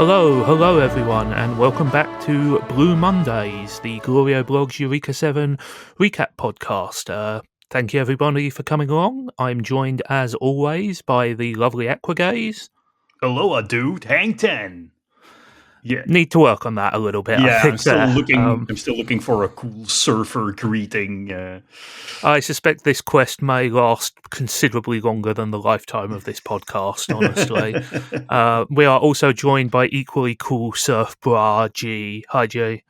Hello everyone, and welcome back to Blue Mondays, the GLORIO Blog's Eureka 7 recap podcast. Thank you everybody for coming along. I'm joined as always by the lovely Aqua Gaze. Hello, dude. Hang 10. Yeah. Need to work on that a little bit. Yeah, I think I'm still looking for a cool surfer greeting. I suspect this quest may last considerably longer than the lifetime of this podcast, honestly. We are also joined by equally cool surf bra G. Hi, G.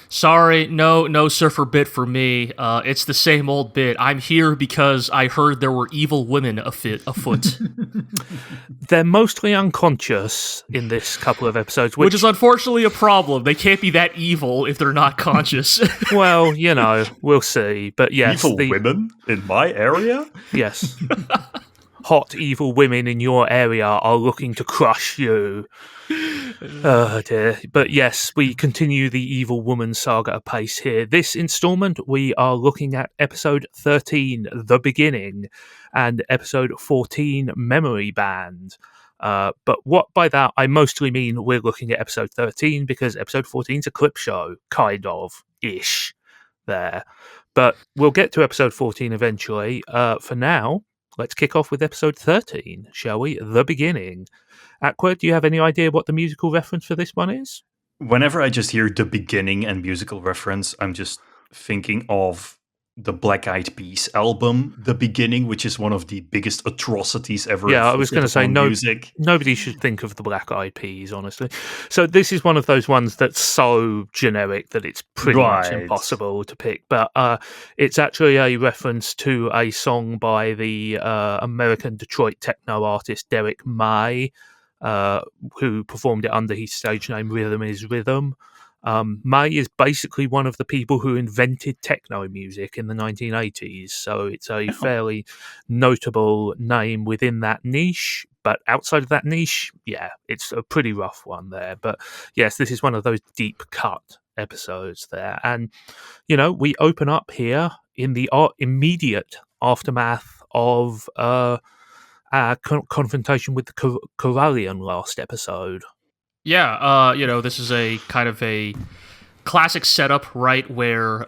Sorry, no surfer bit for me. It's the same old bit. I'm here because I heard there were evil women afoot. They're mostly unconscious in this couple of episodes. Which is unfortunately a problem. They can't be that evil if they're not conscious. Well, you know, we'll see. But yes. Evil women in my area? Yes. Hot evil women in your area are looking to crush you. Oh dear. But yes, we continue the evil woman saga apace here. This installment, we are looking at episode 13, The Beginning, and episode 14, Memory Band. But what by that I mostly mean we're looking at episode 13 because episode 14 is a clip show, kind of, ish, there. But we'll get to episode 14 eventually. For now, let's kick off with episode 13, shall we? The Beginning. Aqua, do you have any idea what the musical reference for this one is? Whenever I just hear The Beginning and musical reference, I'm just thinking of the Black Eyed Peas album, The Beginning, which is one of the biggest atrocities ever. Yeah, I was going to say, nobody should think of the Black Eyed Peas, honestly. So this is one of those ones that's so generic that it's pretty much impossible to pick. But it's actually a reference to a song by the American Detroit techno artist Derrick May, who performed it under his stage name Rhythm is Rhythm. May is basically one of the people who invented techno music in the 1980s, so it's a fairly notable name within that niche. But outside of that niche, yeah, it's a pretty rough one there. But yes, this is one of those deep cut episodes there. And, you know, we open up here in the immediate aftermath of our confrontation with the Corallian last episode. Yeah, this is a kind of a classic setup, right, where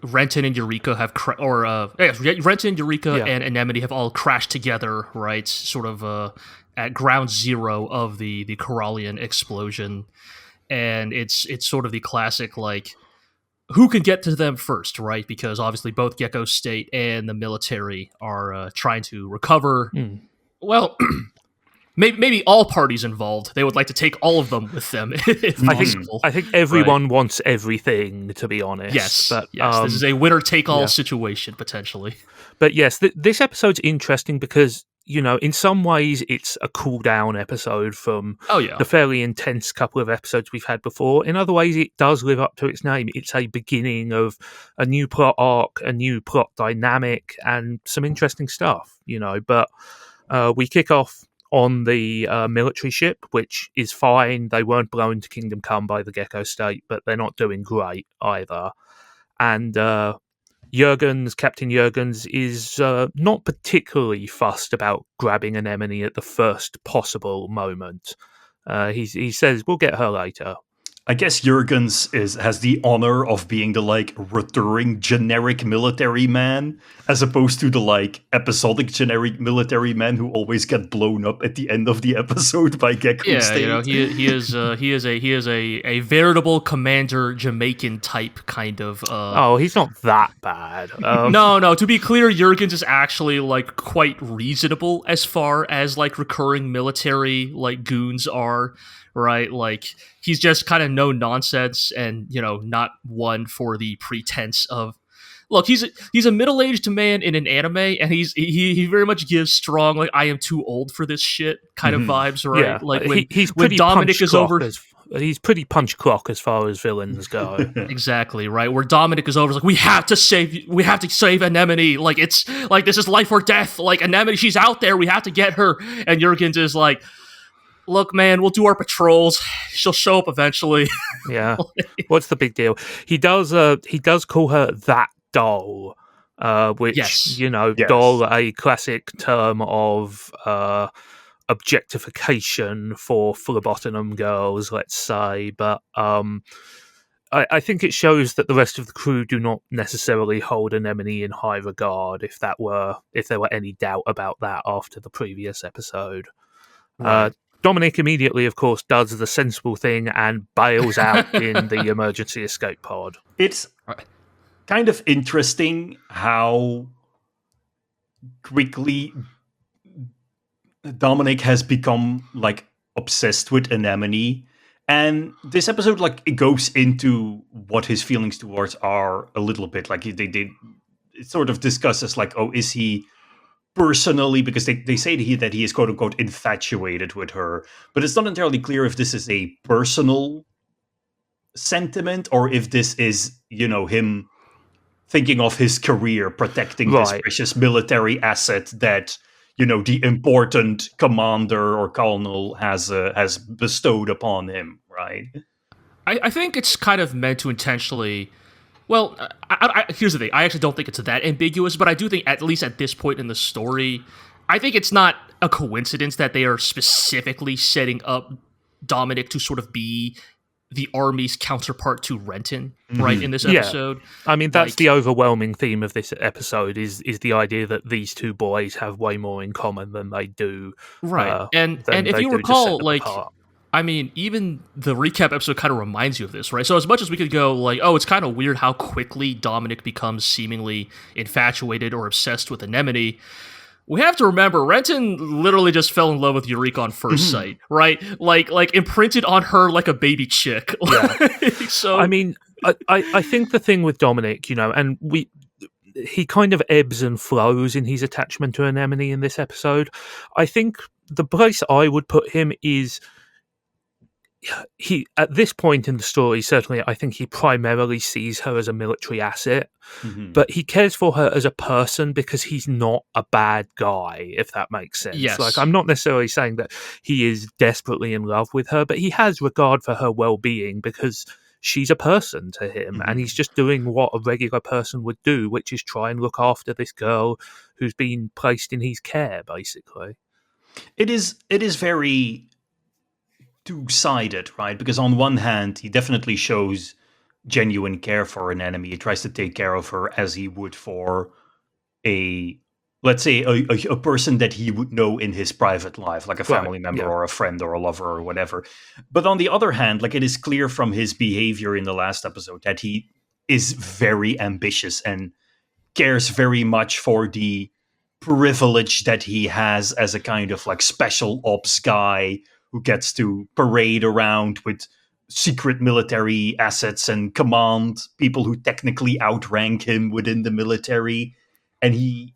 Renton and Eureka have Renton, Eureka, and Anemone have all crashed together, right, sort of at ground zero of the Corallian explosion, and it's sort of the classic, like, who can get to them first, right, because obviously both Gecko State and the military are trying to recover, well... Maybe all parties involved. They would like to take all of them with them, if possible. I think everyone wants everything, to be honest. Yes, but, this is a winner-take-all situation, potentially. But yes, this episode's interesting because, you know, in some ways it's a cool-down episode from the fairly intense couple of episodes we've had before. In other ways, it does live up to its name. It's a beginning of a new plot arc, a new plot dynamic, and some interesting stuff, you know. But we kick off on the military ship, which is fine. They weren't blown to Kingdom Come by the Gecko State, but they're not doing great either. And Jurgens, Captain Jurgens, is not particularly fussed about grabbing Anemone at the first possible moment. He says, we'll get her later. I guess Jurgens has the honor of being the, like, recurring generic military man, as opposed to the, like, episodic generic military man who always get blown up at the end of the episode by Gecko State. You know, he is a veritable commander Jamaican type kind of. Oh, he's not that bad. No. To be clear, Jurgens is actually, like, quite reasonable as far as, like, recurring military, like, goons are. Right, like, he's just kind of no nonsense, and, you know, not one for the pretense of. Look, he's a middle-aged man in an anime, and he very much gives strong, like, I am too old for this shit kind of vibes, right? Yeah, like when Dominic is over. He's pretty punch clock as far as villains go. Exactly, right. Where Dominic is over, it's like, we have to save Anemone. Like, it's like, this is life or death. Like, Anemone, she's out there. We have to get her. And Jurgens is like, look, man, we'll do our patrols. She'll show up eventually. Yeah. What's the big deal? He does call her that doll, which, doll, a classic term of objectification for phlebotomy girls, let's say, but I think it shows that the rest of the crew do not necessarily hold Anemone in high regard, if there were any doubt about that after the previous episode. Right. Dominic immediately, of course, does the sensible thing and bails out in the emergency escape pod. It's kind of interesting how quickly Dominic has become like obsessed with Anemone. And this episode, like, it goes into what his feelings towards are a little bit. Like, it sort of discusses, like, oh, is he personally, because they say that he is quote unquote infatuated with her, but it's not entirely clear if this is a personal sentiment or if this is, him thinking of his career, protecting this precious military asset that, the important commander or colonel has bestowed upon him, right? I think it's kind of meant to intentionally. Well, here's the thing. I actually don't think it's that ambiguous, but I do think, at least at this point in the story, I think it's not a coincidence that they are specifically setting up Dominic to sort of be the army's counterpart to Renton, right, in this episode. Yeah. I mean, that's the overwhelming theme of this episode is the idea that these two boys have way more in common than they do. Right. And if you recall, like, I mean, even the recap episode kind of reminds you of this, right? So as much as we could go like, oh, it's kind of weird how quickly Dominic becomes seemingly infatuated or obsessed with Anemone, we have to remember Renton literally just fell in love with Eureka on first sight, right? Like imprinted on her like a baby chick. Yeah. So I mean, I think the thing with Dominic, and he kind of ebbs and flows in his attachment to Anemone in this episode. I think the place I would put him is he, at this point in the story, certainly I think he primarily sees her as a military asset, but he cares for her as a person because he's not a bad guy, if that makes sense. Yes. Like, I'm not necessarily saying that he is desperately in love with her, but he has regard for her well-being because she's a person to him, and he's just doing what a regular person would do, which is try and look after this girl who's been placed in his care, basically. It is very two-sided, right? Because on one hand, he definitely shows genuine care for an enemy. He tries to take care of her as he would for let's say, a person that he would know in his private life, like a family member or a friend or a lover or whatever. But on the other hand, like, it is clear from his behavior in the last episode that he is very ambitious and cares very much for the privilege that he has as a kind of like special ops guy who gets to parade around with secret military assets and command people who technically outrank him within the military. And he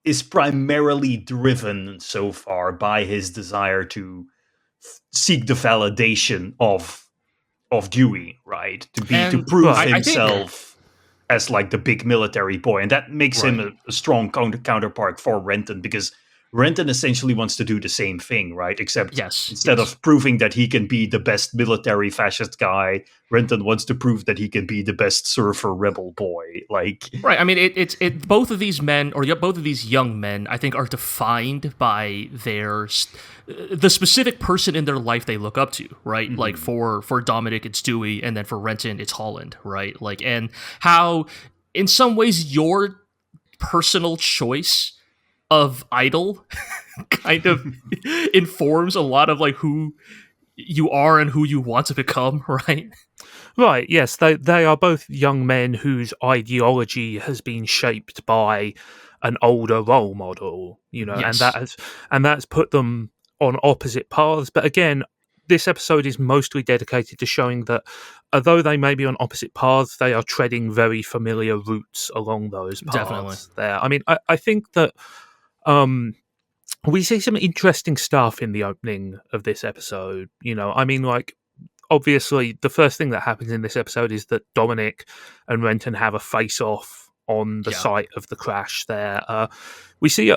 is primarily driven so far by his desire to seek the validation of Dewey, right? To prove himself as like the big military boy. And that makes him a strong counterpart for Renton, because Renton essentially wants to do the same thing, right? Except instead of proving that he can be the best military fascist guy, Renton wants to prove that he can be the best surfer rebel boy. Like, right. I mean, it's both of these men, or both of these young men, I think, are defined by the specific person in their life they look up to, right? Like for Dominic, it's Dewey, and then for Renton, it's Holland, right? Like, and how in some ways your personal choice of idol kind of informs a lot of like who you are and who you want to become, right? Right, yes. They are both young men whose ideology has been shaped by an older role model, and that's put them on opposite paths. But again, this episode is mostly dedicated to showing that although they may be on opposite paths, they are treading very familiar routes along those paths. Definitely. There. I mean, I think that we see some interesting stuff in the opening of this episode. I mean, like, obviously, the first thing that happens in this episode is that Dominic and Renton have a face-off on the site of the crash there. We see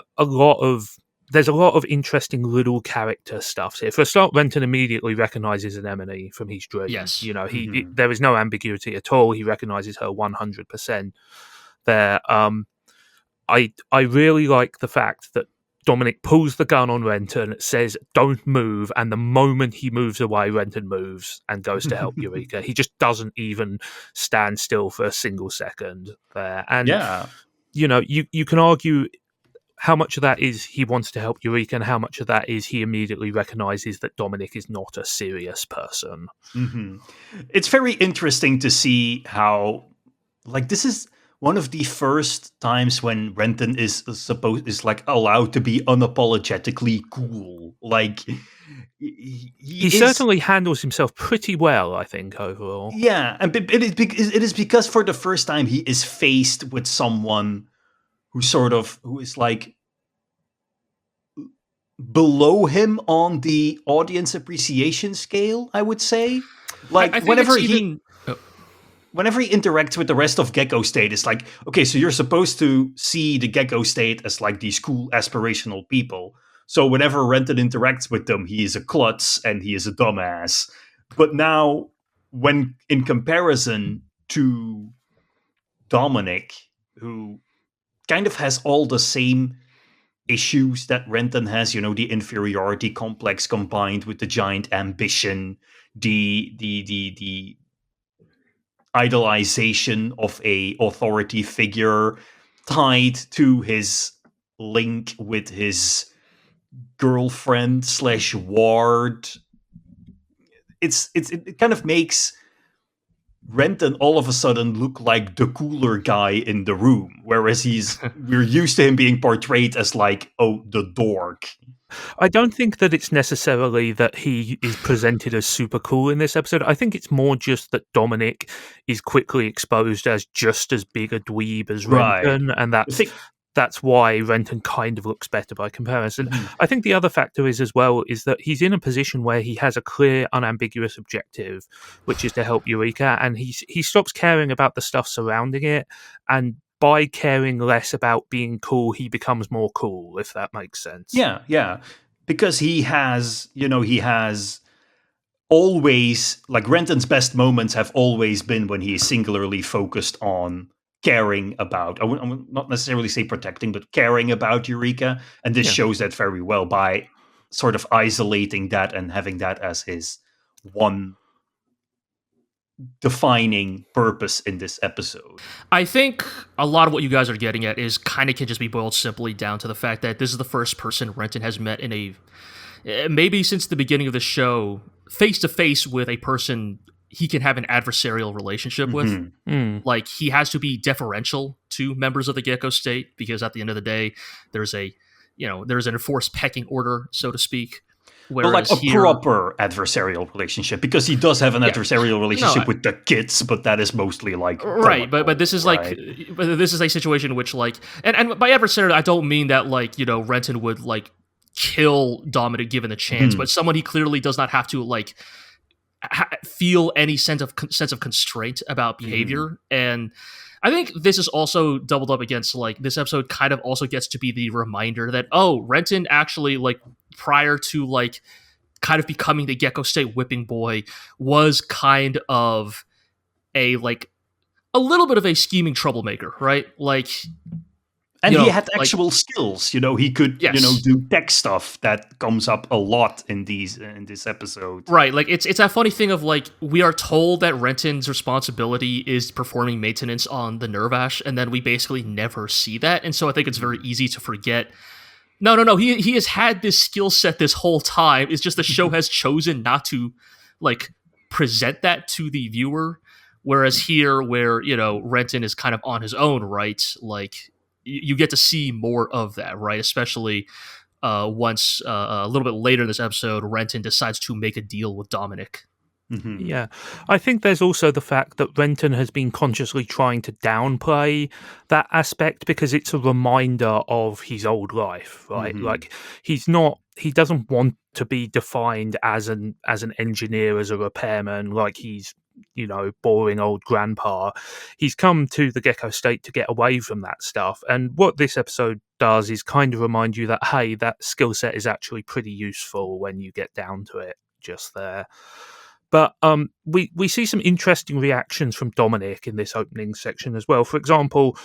there's a lot of interesting little character stuff here. For a start, Renton immediately recognizes Anemone from his dream. Yes. There is no ambiguity at all. He recognizes her 100% there. I really like the fact that Dominic pulls the gun on Renton, says, "Don't move," and the moment he moves away, Renton moves and goes to help Eureka. He just doesn't even stand still for a single second there. And, you can argue how much of that is he wants to help Eureka and how much of that is he immediately recognizes that Dominic is not a serious person. Mm-hmm. It's very interesting to see how, this is one of the first times when Renton is allowed to be unapologetically cool. He certainly handles himself pretty well, I think, overall. Yeah, and it is because for the first time he is faced with someone who is below him on the audience appreciation scale, I would say. Whenever he interacts with the rest of Gecko State, it's like, okay, so you're supposed to see the Gecko State as these cool, aspirational people. So whenever Renton interacts with them, he is a klutz and he is a dumbass. But now, when in comparison to Dominic, who kind of has all the same issues that Renton has, the inferiority complex combined with the giant ambition, the idolization of a authority figure tied to his link with his girlfriend / ward. It kind of makes Renton all of a sudden look like the cooler guy in the room, whereas we're used to him being portrayed as the dork. I don't think that it's necessarily that he is presented as super cool in this episode. I think it's more just that Dominic is quickly exposed as just as big a dweeb as Renton, and that's why Renton kind of looks better by comparison. I think the other factor is that he's in a position where he has a clear, unambiguous objective, which is to help Eureka, and he stops caring about the stuff surrounding it, and by caring less about being cool, he becomes more cool, if that makes sense. Yeah. Because he has always, Renton's best moments have always been when he is singularly focused on caring about, I would not necessarily say protecting, but caring about Eureka. And this shows that very well by sort of isolating that and having that as his one defining purpose in this episode. I think a lot of what you guys are getting at is kind of can just be boiled simply down to the fact that this is the first person Renton has met in maybe since the beginning of the show, face to face with a person he can have an adversarial relationship with. He has to be deferential to members of the Gecko State, because at the end of the day, there's an enforced pecking order, so to speak. But proper adversarial relationship, because he does have an adversarial relationship with the kids, but that is mostly right. But this is but this is a situation in which and by adversarial I don't mean that Renton would kill Dominic given the chance, but someone he clearly does not have to feel any sense of constraint about behavior. And I think this is also doubled up against this episode kind of also gets to be the reminder that Renton actually prior to kind of becoming the Gecko State whipping boy was kind of a little bit of a scheming troublemaker, right? And he had actual skills, he could, do tech stuff that comes up a lot in this episode. Right, it's that funny thing of we are told that Renton's responsibility is performing maintenance on the Nerve Ash, and then we basically never see that, and so I think it's very easy to forget. No, he has had this skill set this whole time. It's just the show has chosen not to present that to the viewer, whereas here, where Renton is kind of on his own, right? You get to see more of that, right? Especially once a little bit later in this episode, Renton decides to make a deal with Dominic. Yeah, I think there's also the fact that Renton has been consciously trying to downplay that aspect because it's a reminder of his old life, right? He doesn't want to be defined as an engineer, as a repairman, he's boring old grandpa. He's come to the Gecko State to get away from that stuff. And what this episode does is kind of remind you that, hey, that skill set is actually pretty useful when you get down to it just there. But we see some interesting reactions from Dominic in this opening section as well. For example,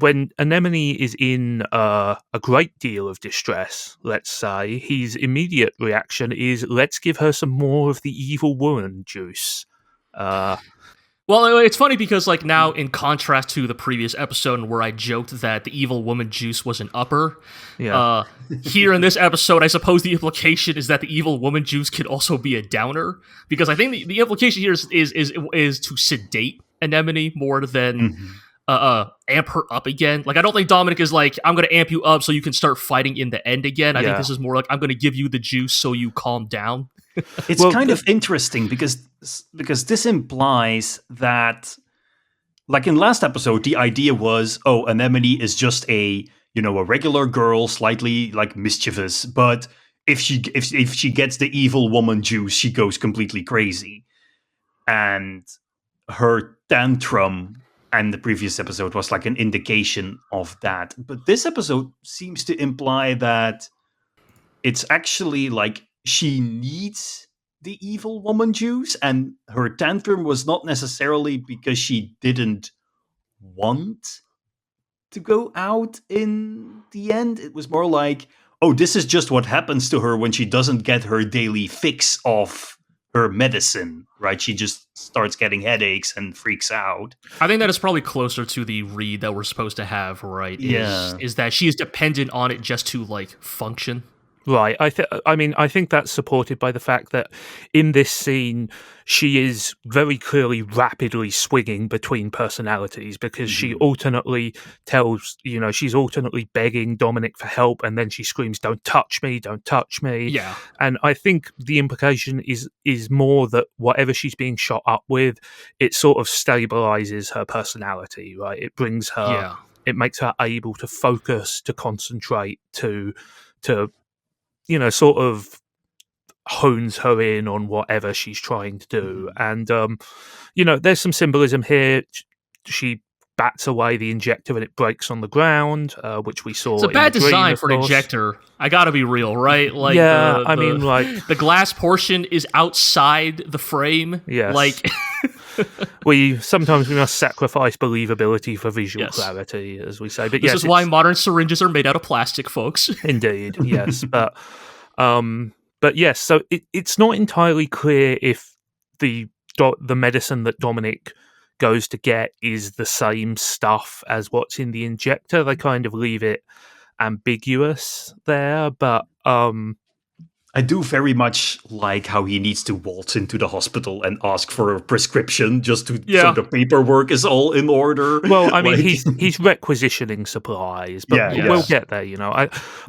when Anemone is in a great deal of distress, let's say, his immediate reaction is, let's give her some more of the evil woman juice. Well, it's funny because, like, now, in contrast to the previous episode where I joked that the evil woman juice was an upper, here in this episode, I suppose the implication is that the evil woman juice could also be a downer, because I think the implication here is to sedate Anemone more than amp her up again. Like, I don't think Dominic is like, I'm going to amp you up so you can start fighting in the end again. I think this is more like, I'm going to give you the juice so you calm down. It's kind of interesting because this implies that, like in last episode, the idea was, Anemone is just a regular girl, slightly like mischievous, but if she gets the evil woman juice, she goes completely crazy. And her tantrum and the previous episode was like an indication of that. But this episode seems to imply that it's actually like she needs the evil woman juice, and her tantrum was not necessarily because she didn't want to go out in the end. It was more like, this is just what happens to her when she doesn't get her daily fix of her medicine, right? She just starts getting headaches and freaks out. I think that is probably closer to the read that we're supposed to have, right? Is that she is dependent on it just to, like, function. Right. I think that's supported by the fact that in this scene, she is very clearly rapidly swinging between personalities, because she alternately she's alternately begging Dominic for help, and then she screams, "Don't touch me, don't touch me." Yeah. And I think the implication is more that whatever she's being shot up with, it sort of stabilizes her personality, right? It brings her, it makes her able to focus, to concentrate, to sort of hones her in on whatever she's trying to do. And, there's some symbolism here. She bats away the injector and it breaks on the ground, which we saw. It's a bad design for an injector. I gotta be real, right? Like, the glass portion is outside the frame. Yes. Like, sometimes we must sacrifice believability for visual clarity, as we say. But this is why modern syringes are made out of plastic, folks. Indeed, yes. But yes, so it's not entirely clear if the medicine that Dominic goes to get is the same stuff as what's in the injector. They kind of leave it ambiguous there, but I do very much like how he needs to waltz into the hospital and ask for a prescription just so the paperwork is all in order. Well, I mean, he's requisitioning supplies, but we'll get there,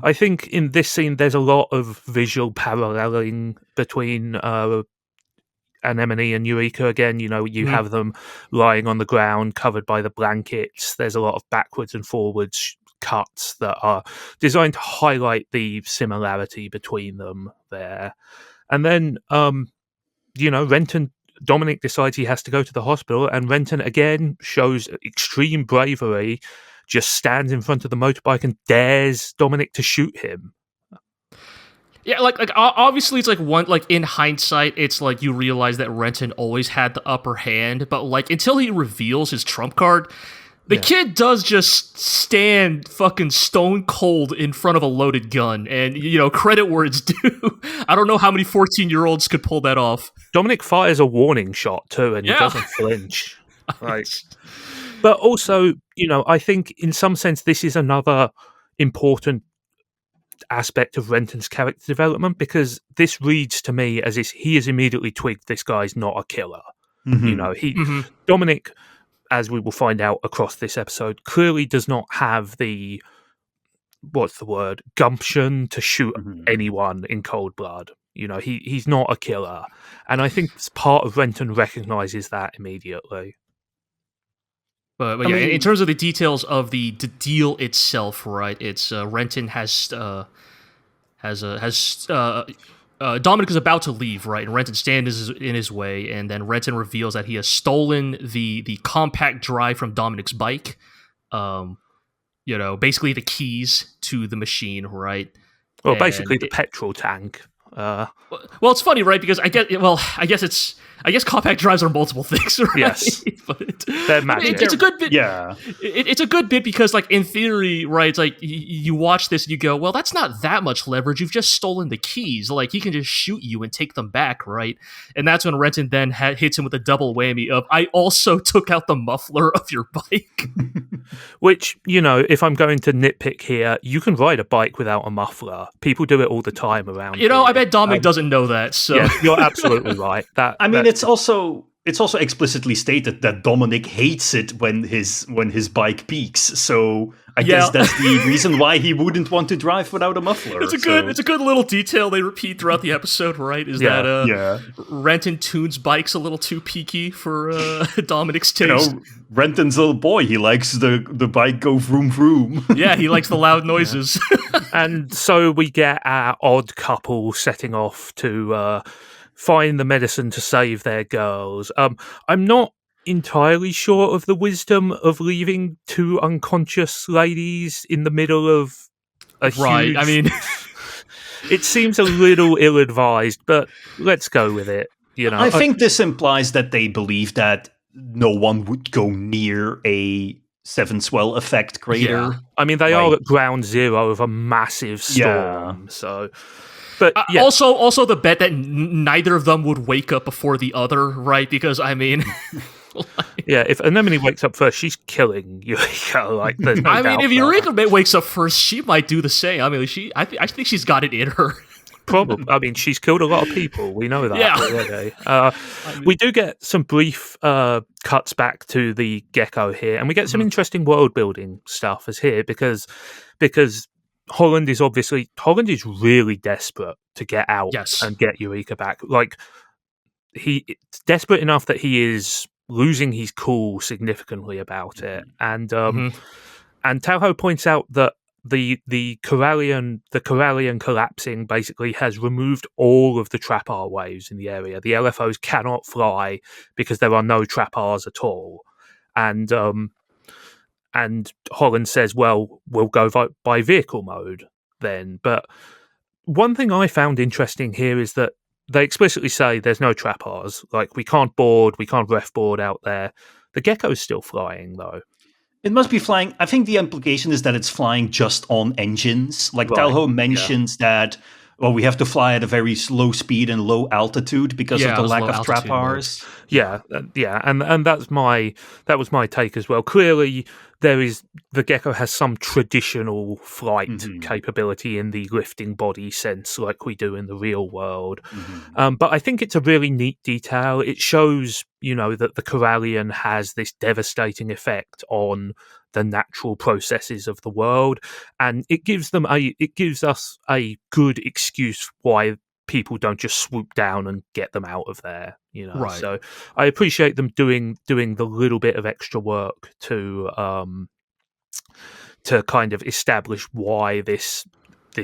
I think in this scene there's a lot of visual paralleling between Anemone and Eureka again. You have them lying on the ground covered by the blankets. There's a lot of backwards and forwards cuts that are designed to highlight the similarity between them there. And then Renton, Dominic decides he has to go to the hospital, and Renton again shows extreme bravery, just stands in front of the motorbike and dares Dominic to shoot him. Yeah, like obviously it's like one, like in hindsight, it's like you realize that Renton always had the upper hand, but like until he reveals his trump card, the kid does just stand fucking stone cold in front of a loaded gun, and, credit where it's due. I don't know how many 14-year-olds could pull that off. Dominic fires a warning shot, too, and he doesn't flinch. Right. But also, I think in some sense this is another important aspect of Renton's character development, because this reads to me as if he has immediately twigged this guy's not a killer. Dominic, as we will find out across this episode, clearly does not have the gumption to shoot anyone in cold blood. He's not a killer, and I think part of Renton recognizes that immediately. But I mean, in terms of the details of the deal itself, right? It's Renton has Dominic is about to leave, right? And Renton stands in his way, and then Renton reveals that he has stolen the compact drive from Dominic's bike. Basically the keys to the machine, right? Well, basically the petrol tank. Well, it's funny, right? Because I guess compact drives are multiple things, right? Yes. But they're magic. It's a good bit. Yeah. It's a good bit because, like, in theory, right, it's like you watch this and you go, well, that's not that much leverage. You've just stolen the keys. Like, he can just shoot you and take them back, right? And that's when Renton then hits him with a double whammy of, I also took out the muffler of your bike. Which, if I'm going to nitpick here, you can ride a bike without a muffler. People do it all the time around here. I bet Dominic doesn't know that. So yeah, you're absolutely right. It's also explicitly stated that Dominic hates it when his bike peaks. So I guess that's the reason why he wouldn't want to drive without a muffler. It's a good little detail they repeat throughout the episode, right? That Renton tunes bikes a little too peaky for Dominic's taste. Renton's little boy, he likes the bike go vroom vroom. Yeah, he likes the loud noises. And so we get our odd couple setting off to find the medicine to save their girls. I'm not entirely sure of the wisdom of leaving two unconscious ladies in the middle of a huge... I mean... It seems a little ill-advised, but let's go with it. I think this implies that they believe that no one would go near a Seven Swell effect crater. Yeah. I mean, they are at ground zero of a massive storm, so... But also the bet that neither of them would wake up before the other, right? Because, I mean... if Anemone wakes up first, she's killing Eureka. If Eureka wakes up first, she might do the same. I mean, I think she's got it in her. Probably. I mean, she's killed a lot of people. We know that already. We do get some brief cuts back to the gecko here, and we get some interesting world building stuff as here because Holland is really desperate to get out and get Eureka back. Like, he's desperate enough that he is losing his cool significantly about it. And and Tahoe points out that the Corallian collapsing basically has removed all of the trapar waves in the area. The LFOs cannot fly because there are no trapars at all. And Holland says, well, we'll go by vehicle mode then. But one thing I found interesting here is that they explicitly say there's no trapars. Like, we can't ref board out there. The gecko's still flying, though. It must be flying. I think the implication is that it's flying just on engines. Like, Talho mentions that, we have to fly at a very slow speed and low altitude because of the lack of trapars. Yeah, and that was my take as well. Clearly, the gecko has some traditional flight capability in the lifting body sense, like we do in the real world. But I think it's a really neat detail. It shows, that the Corallian has this devastating effect on the natural processes of the world, and it gives us a good excuse why people don't just swoop down and get them out of there. Right. So I appreciate them doing the little bit of extra work to kind of establish why this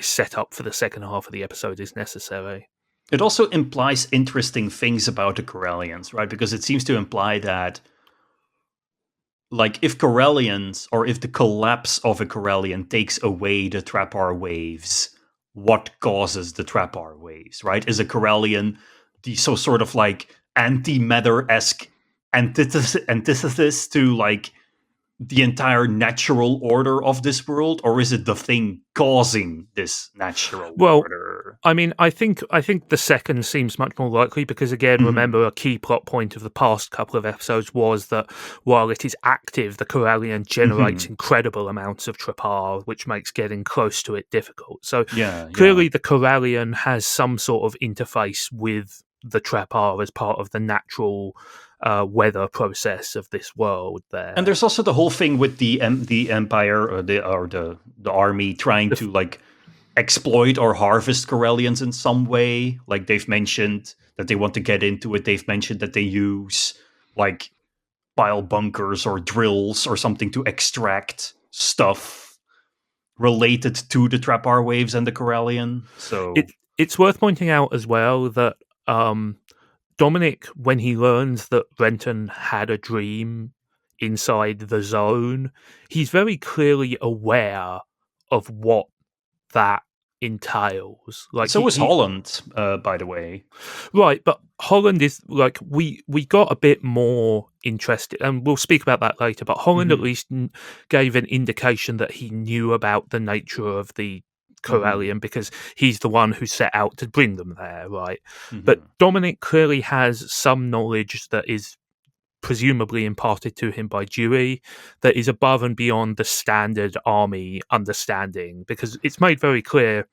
setup for the second half of the episode is necessary. It also implies interesting things about the Corallians, right? Because it seems to imply that, like, if Corallians, or if the collapse of a Corallian takes away the trapar waves, what causes the trapar waves, right? Is a Corallian the sort of like antimatter-esque antithesis to, like, the entire natural order of this world, or is it the thing causing this natural order? I mean, I think the second seems much more likely because, again, remember, a key plot point of the past couple of episodes was that while it is active, the Corallian generates incredible amounts of trapar, which makes getting close to it difficult. So clearly the Corallian has some sort of interface with the trapar as part of the natural weather process of this world there. And there's also the whole thing with the Empire or the army trying to, like, exploit or harvest Corallians in some way. Like, they've mentioned that they want to get into it. They've mentioned that they use, like, pile bunkers or drills or something to extract stuff related to the trapar waves and the Corallian. So it's worth pointing out as well that Dominic, when he learns that Renton had a dream inside the zone, he's very clearly aware of what that entails. So was Holland, by the way. Right, but Holland is like we got a bit more interested, and we'll speak about that later. But Holland at least gave an indication that he knew about the nature of the Corallian because he's the one who set out to bring them there, right? But Dominic clearly has some knowledge that is presumably imparted to him by Dewey that is above and beyond the standard army understanding, because it's made very clear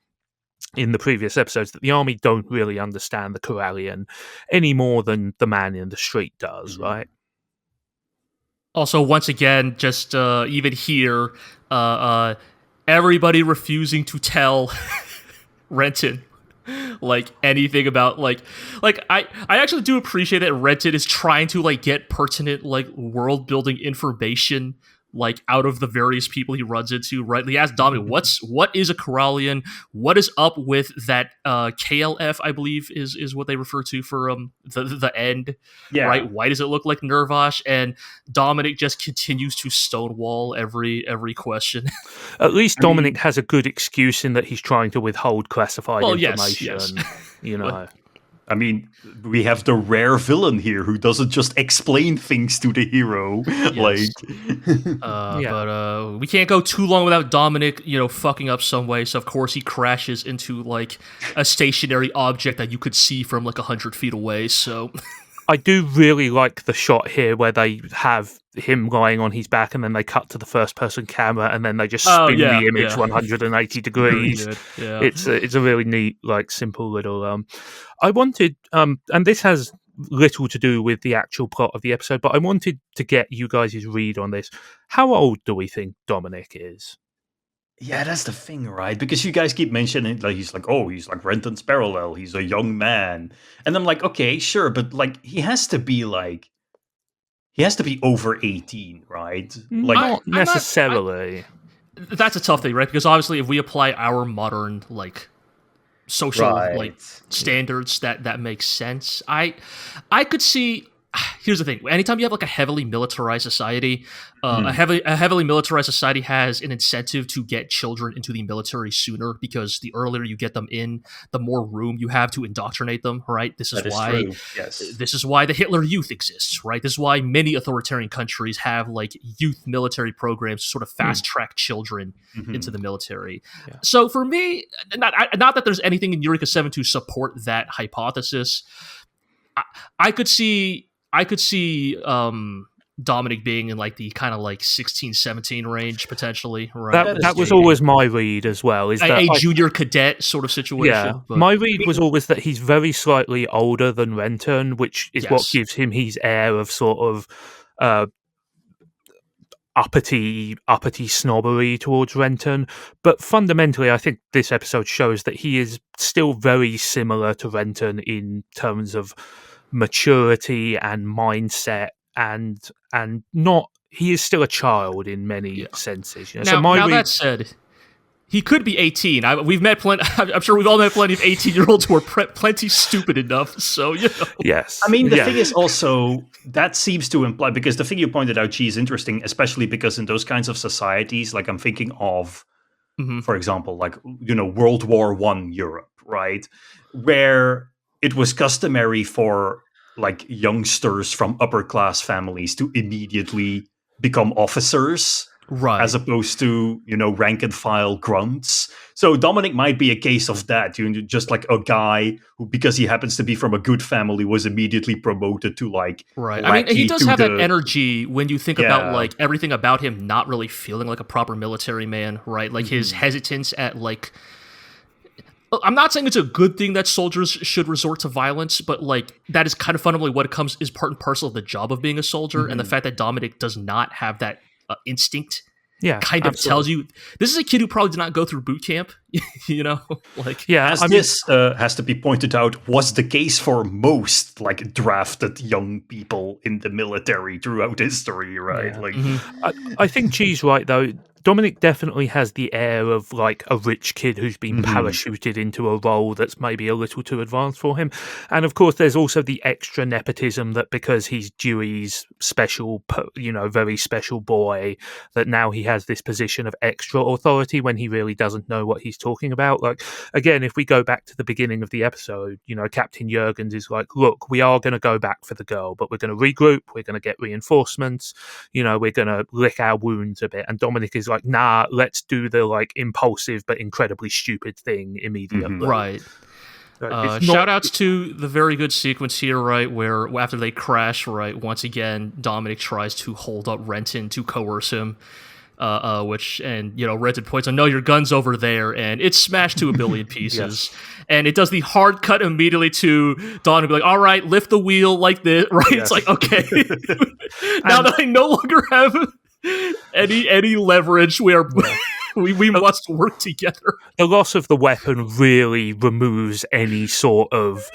in the previous episodes that the army don't really understand the Corallian any more than the man in the street does, right? Also, once again, just even here, everybody refusing to tell Renton like anything about like I actually do appreciate that Renton is trying to like get pertinent like world building information like out of the various people he runs into, right? He asks Dominic, what is a Corallian? What is up with that KLF, I believe is what they refer to for the end, right? Why does it look like Nervash? And Dominic just continues to stonewall every question. At least Dominic has a good excuse in that he's trying to withhold classified information. Yes. You know. I mean, we have the rare villain here who doesn't just explain things to the hero. Yes. But we can't go too long without Dominic, fucking up some way. So of course he crashes into like a stationary object that you could see from like 100 feet away. So I do really like the shot here where they have him lying on his back and then they cut to the first person camera and then they just spin the image 180 degrees. Yeah. It's a really neat, like, simple little I wanted and this has little to do with the actual plot of the episode, but I wanted to get you guys' read on this. How old do we think Dominic is? Yeah, that's the thing, right? Because you guys keep mentioning like he's like Renton's parallel. He's a young man, and I'm like, okay, sure, but like he has to be over 18, right? Like not necessarily. That's a tough thing, right? Because obviously, if we apply our modern like social like standards, that makes sense. I could see. Here's the thing: anytime you have like a heavily militarized society, a heavily militarized society has an incentive to get children into the military sooner, because the earlier you get them in, the more room you have to indoctrinate them. Right? This is why. True. Yes. This is why the Hitler Youth exists. Right? This is why many authoritarian countries have like youth military programs to sort of fast track children into the military. Yeah. So for me, not that there's anything in Eureka 7 to support that hypothesis. I could see Dominic being in like the kind of like 16, 17 range potentially. Right? That was always my read as well. Is that a junior cadet sort of situation? Yeah, my read was always that he's very slightly older than Renton, which is what gives him his air of sort of uppity snobbery towards Renton. But fundamentally, I think this episode shows that he is still very similar to Renton in terms of maturity and mindset, and not, he is still a child in many senses. Now that said, he could be 18. We've met plenty. I'm sure we've all met plenty of 18-year-olds who are plenty stupid enough. So yes. I mean, the thing is also that seems to imply, because the thing you pointed out, G, is interesting, especially because in those kinds of societies, like I'm thinking of, for example, like World War I Europe, right, where it was customary for like youngsters from upper class families to immediately become officers, right, as opposed to rank and file grunts. So Dominic might be a case of that, just like a guy who, because he happens to be from a good family, was immediately promoted to like right. I mean, he does have that energy when you think about like everything about him not really feeling like a proper military man, right? Like his hesitance at like. I'm not saying it's a good thing that soldiers should resort to violence, but like that is kind of fundamentally what is part and parcel of the job of being a soldier, and the fact that Dominic does not have that instinct, kind of tells you this is a kid who probably did not go through boot camp. This has to be pointed out, was the case for most like drafted young people in the military throughout history, right? I think G's right though. Dominic definitely has the air of like a rich kid who's been parachuted into a role that's maybe a little too advanced for him. And of course, there's also the extra nepotism that because he's Dewey's special, very special boy, that now he has this position of extra authority when he really doesn't know what he's talking about. Like, again, if we go back to the beginning of the episode, Captain Jurgens is like, look, we are going to go back for the girl, but we're going to regroup, we're going to get reinforcements, we're going to lick our wounds a bit. And Dominic is like, nah, let's do the like impulsive but incredibly stupid thing immediately. Right. Shout outs to the very good sequence here, right, where after they crash, right, once again, Dominic tries to hold up Renton to coerce him. Renton points out, no, your gun's over there, and it's smashed to a billion pieces. Yes. And it does the hard cut immediately to Dawn and be like, all right, lift the wheel like this, right? Yes. It's like, okay, now that I no longer have any leverage, we must work together. The loss of the weapon really removes any sort of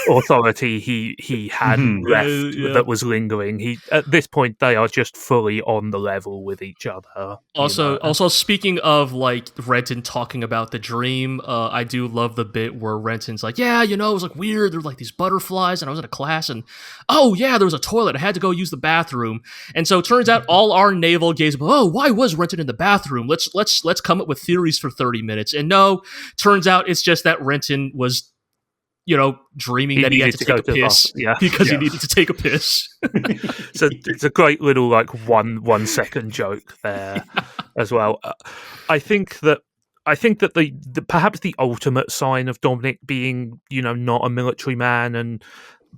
authority he had left that was lingering. At this point, they are just fully on the level with each other. Also, speaking of like Renton talking about the dream, I do love the bit where Renton's like, it was like weird. There were like these butterflies, and I was in a class, and there was a toilet. I had to go use the bathroom, and so it turns out all our navel gaze. Why was Renton in the bathroom? Let's come up with theories for 30 minutes. And no, turns out it's just that Renton was, dreaming that he had to take a piss because he needed to take a piss. So it's a great little like 1 second joke there as well. I think that the perhaps the ultimate sign of Dominic being, not a military man and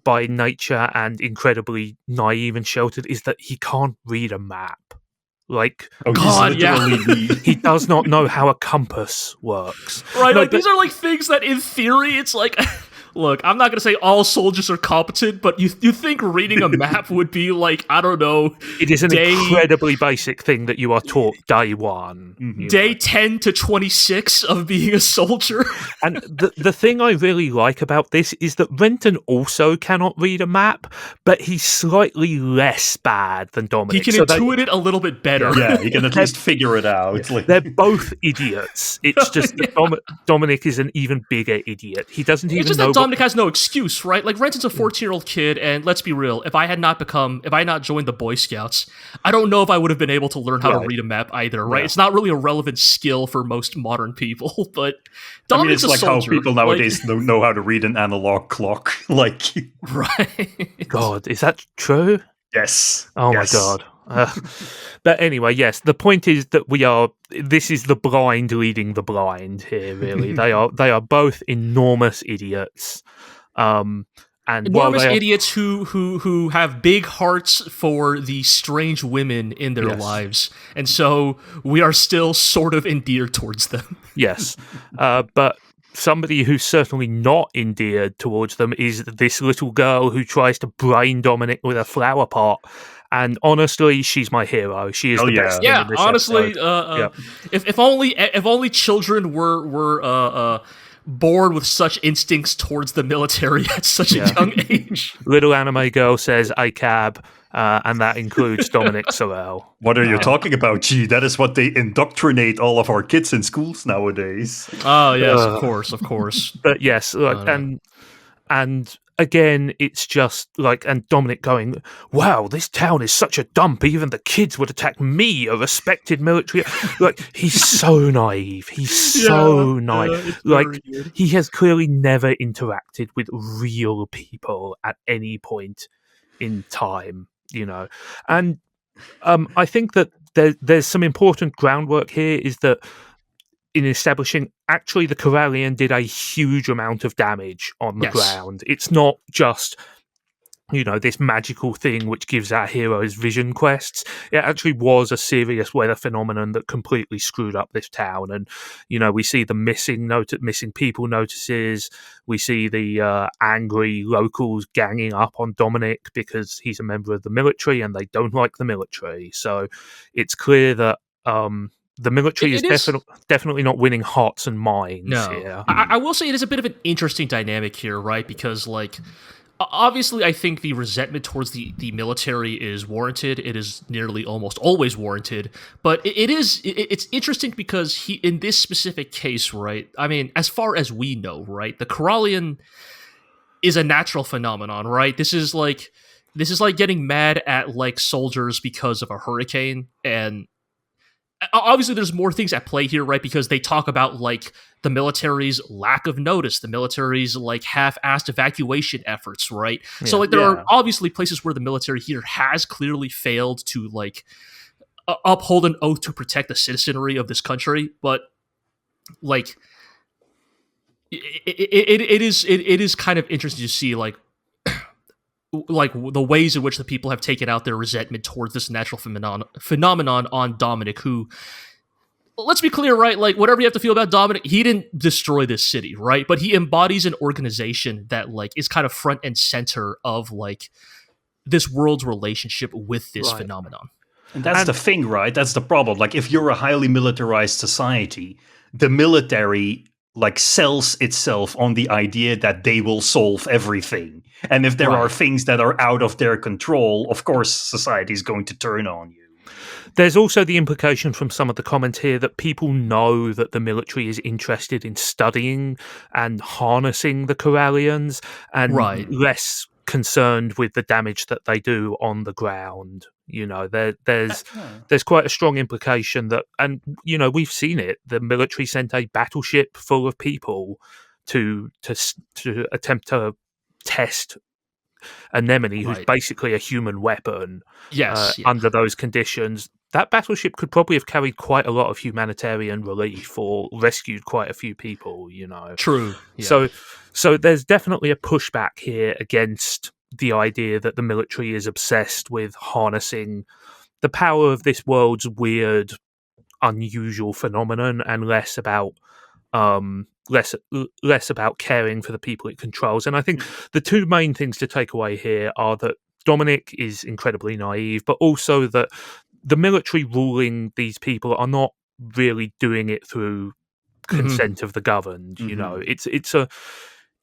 by nature and incredibly naive and sheltered is that he can't read a map. Like, he does not know how a compass works. Right, these are like things that in theory, it's like, look, I'm not going to say all soldiers are competent, but you think reading a map would be like, I don't know. It is an incredibly basic thing that you are taught day one. Day 10 to 26 of being a soldier. And the thing I really like about this is that Renton also cannot read a map, but he's slightly less bad than Dominic. He can intuit it a little bit better. Yeah, he can at least figure it out. Yeah. They're both idiots. It's just that Dominic is an even bigger idiot. He doesn't even know. Dominic has no excuse, right? Like, Renton's a 14-year-old kid, and let's be real, if I had not joined the Boy Scouts, I don't know if I would have been able to learn how to read a map either, right? Yeah. It's not really a relevant skill for most modern people, but Dominic's it's like soldier. How people nowadays don't know how to read an analog clock. Like, right. God, is that true? Yes. Oh my God. But anyway, yes, the point is that this is the blind leading the blind here, really. They are both enormous idiots. And enormous idiots who have big hearts for the strange women in their lives. And so we are still sort of endeared towards them. Yes. But somebody who's certainly not endeared towards them is this little girl who tries to brain Dominic with a flower pot. And honestly, she's my hero. She is the best. Yeah, honestly, if only children were born with such instincts towards the military at such a young age. Little anime girl says ACAB, and that includes Dominic Sorrell. What are you talking about? Gee, that is what they indoctrinate all of our kids in schools nowadays. Oh yes, of course. But yes, and again, it's just like, and Dominic going, wow, this town is such a dump. Even the kids would attack me, a respected military. Like, he's so naive. He's so naive. Like, he has clearly never interacted with real people at any point in time, And I think that there's some important groundwork here is that in establishing, actually, the Corellian did a huge amount of damage on the ground. It's not just, this magical thing which gives our heroes vision quests. It actually was a serious weather phenomenon that completely screwed up this town. And, we see the missing people notices. We see the angry locals ganging up on Dominic because he's a member of the military and they don't like the military. So it's clear that the military is definitely not winning hearts and minds here. I will say it is a bit of an interesting dynamic here, right? Because, like, obviously, I think the resentment towards the military is warranted. It is nearly almost always warranted. But it's interesting because in this specific case, right? I mean, as far as we know, right, the Corallian is a natural phenomenon, right? This is like getting mad at like soldiers because of a hurricane, and obviously there's more things at play here, right? Because they talk about like the military's lack of notice, the military's like half-assed evacuation efforts, right? Yeah. So like there are obviously places where the military here has clearly failed to like uphold an oath to protect the citizenry of this country, but like it is kind of interesting to see like the ways in which the people have taken out their resentment towards this natural phenomenon on Dominic, who, let's be clear, right? Like, whatever you have to feel about Dominic, he didn't destroy this city, right? But he embodies an organization that, like, is kind of front and center of, like, this world's relationship with this phenomenon. And that's the thing, right? That's the problem. Like, if you're a highly militarized society, the military, like, sells itself on the idea that they will solve everything. And if there are things that are out of their control, of course, society is going to turn on you. There's also the implication from some of the comments here that people know that the military is interested in studying and harnessing the Corallians and less concerned with the damage that they do on the ground. You know, there's quite a strong implication that, and you know, we've seen it. The military sent a battleship full of people to attempt to test Anemone, who's basically a human weapon. Under those conditions, that battleship could probably have carried quite a lot of humanitarian relief or rescued quite a few people. You know, true. Yeah. So there's definitely a pushback here against the idea that the military is obsessed with harnessing the power of this world's weird, unusual phenomenon, and less about caring for the people it controls. And I think the two main things to take away here are that Dominic is incredibly naive, but also that the military ruling these people are not really doing it through consent of the governed. You know,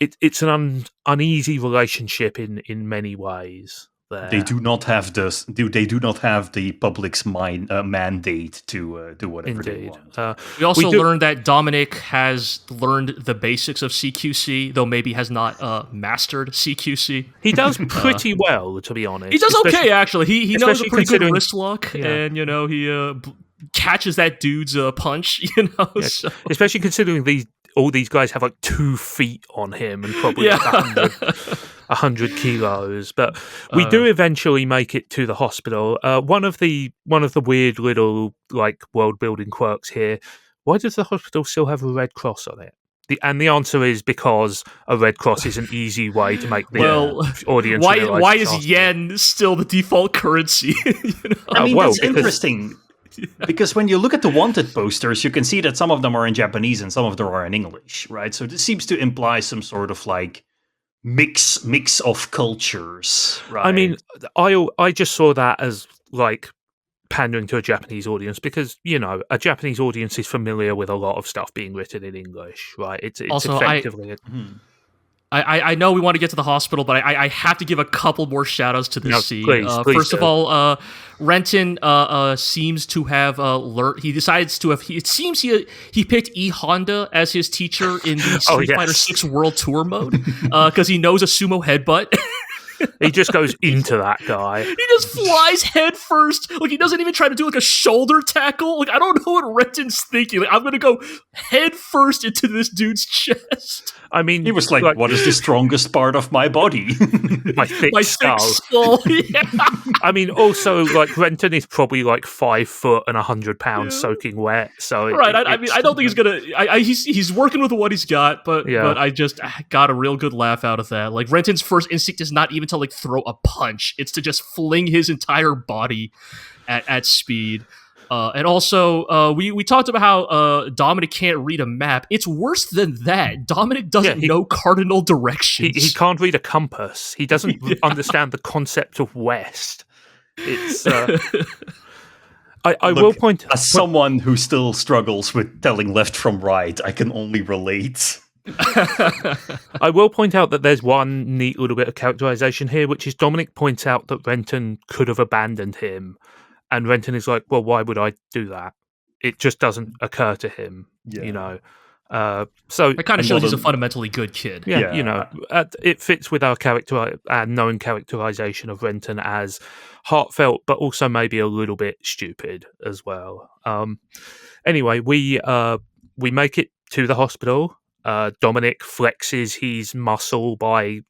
it's an uneasy relationship in many ways. There. They do not have this. They do not have the public's mandate to do whatever they want. We also learned that Dominic has learned the basics of CQC, though maybe has not mastered CQC. He does pretty well, to be honest. He does okay, actually. He knows a pretty good wrist lock, and you know he catches that dude's punch. You know, so. Especially considering all these guys have like 2 feet on him and probably 100 kilos, but we do eventually make it to the hospital. One of the weird little like world building quirks here. Why does the hospital still have a red cross on it? The answer is because a red cross is an easy way to make the audience. Why is yen still the default currency? You know? I mean, that's interesting. Because when you look at the wanted posters, you can see that some of them are in Japanese and some of them are in English, right? So this seems to imply some sort of like mix of cultures, right? I mean, I just saw that as like pandering to a Japanese audience because, you know, a Japanese audience is familiar with a lot of stuff being written in English, right? It's also, effectively... I know we want to get to the hospital, but I have to give a couple more shout-outs to this scene. Please first of all, Renton seems to have learned. He decides to have. It seems he picked E Honda as his teacher in the Street Fighter 6 World Tour mode because he knows a sumo headbutt. He just goes into that guy. He just flies head first. Like, he doesn't even try to do like a shoulder tackle. Like, I don't know what Renton's thinking. Like, I'm gonna go head first into this dude's chest. I mean, he was like, what is the strongest part of my body? my thick skull. Yeah. I mean, also, like, Renton is probably like 5 foot and 100 pounds soaking wet. So I mean, I don't think he's gonna. He's working with what he's got, but I just got a real good laugh out of that. Like, Renton's first instinct is not even to like throw a punch; it's to just fling his entire body at speed. And also, we talked about how Dominic can't read a map. It's worse than that. Dominic doesn't know cardinal directions. He can't read a compass. He doesn't understand the concept of west. It's. I will point as someone who still struggles with telling left from right, I can only relate. I will point out that there's one neat little bit of characterization here, which is Dominic points out that Renton could have abandoned him, and Renton is like, well, why would I do that? It just doesn't occur to him, you know. So it kind of shows he's a fundamentally good kid. Yeah, you know, it fits with our known characterization of Renton as heartfelt, but also maybe a little bit stupid as well. Anyway, we make it to the hospital. Dominic flexes his muscle by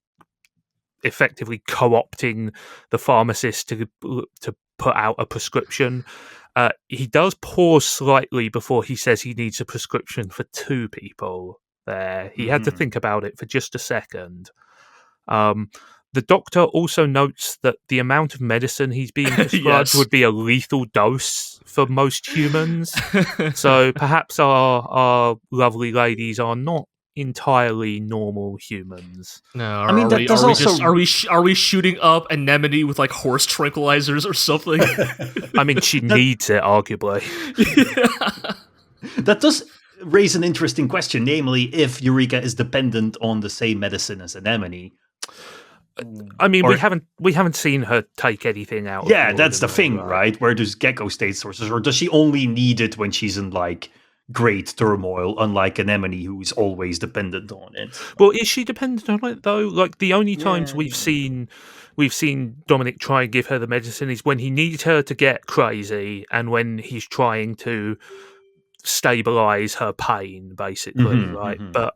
effectively co-opting the pharmacist to put out a prescription. He does pause slightly before he says he needs a prescription for 2 people there. He had to think about it for just a second. The doctor also notes that the amount of medicine he's being prescribed would be a lethal dose for most humans. So perhaps our lovely ladies are not entirely normal humans. No, I mean, are we shooting up Anemone with like horse tranquilizers or something? I mean, she needs it, arguably. That does raise an interesting question, namely, if Eureka is dependent on the same medicine as Anemone. I mean, we haven't seen her take anything out. Yeah, that's the thing, right? Where does Gecko state sources, or does she only need it when she's in like great turmoil, unlike Anemone, who is always dependent on it? Well, is she dependent on it though? Like the only times we've seen Dominic try and give her the medicine is when he needs her to get crazy, and when he's trying to stabilize her pain, basically, right? But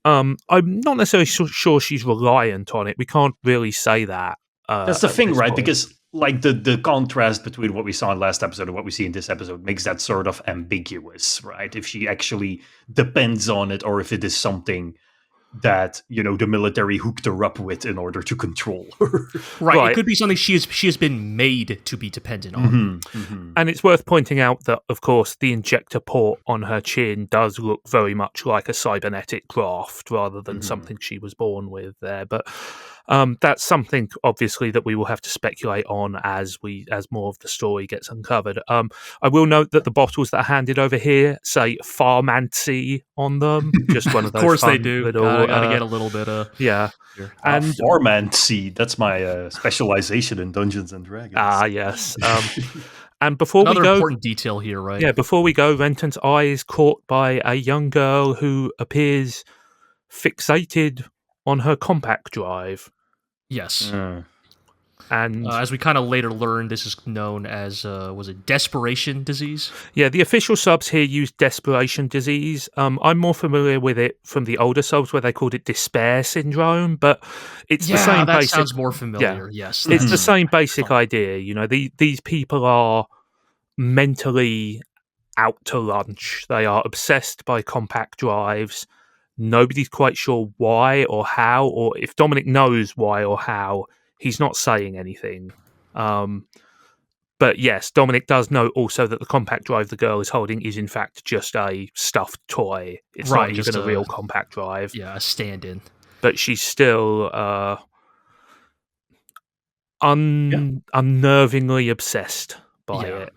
I'm not necessarily sure she's reliant on it. We can't really say that. That's the thing, right? Because like the contrast between what we saw in last episode and what we see in this episode makes that sort of ambiguous, right? If she actually depends on it, or if it is something that, you know, the military hooked her up with in order to control her. Right. It could be something she has been made to be dependent on. And it's worth pointing out that, of course, the injector port on her chin does look very much like a cybernetic graft rather than something she was born with there. But that's something, obviously, that we will have to speculate on as more of the story gets uncovered. I will note that the bottles that are handed over here say Pharmancy on them. Just one of those. Of course they do. Gotta get a little bit of and Pharmancy. That's my specialization in Dungeons and Dragons. Yes. And before another we go, important detail here, right? Yeah. Before we go, Renton's eye is caught by a young girl who appears fixated on her compact drive. Yes. And as we kind of later learned, this is known as, was it desperation disease? Yeah, the official subs here use desperation disease. I'm more familiar with it from the older subs where they called it despair syndrome, but it's the same that basic... sounds more familiar, yes. It's the same basic idea. You know, these people are mentally out to lunch. They are obsessed by compact drives. Nobody's quite sure why or how, or if Dominic knows why or how, he's not saying anything. But yes, Dominic does know also that the compact drive the girl is holding is in fact just a stuffed toy. It's not even a real compact drive. Yeah, a stand-in. But she's still unnervingly obsessed by it.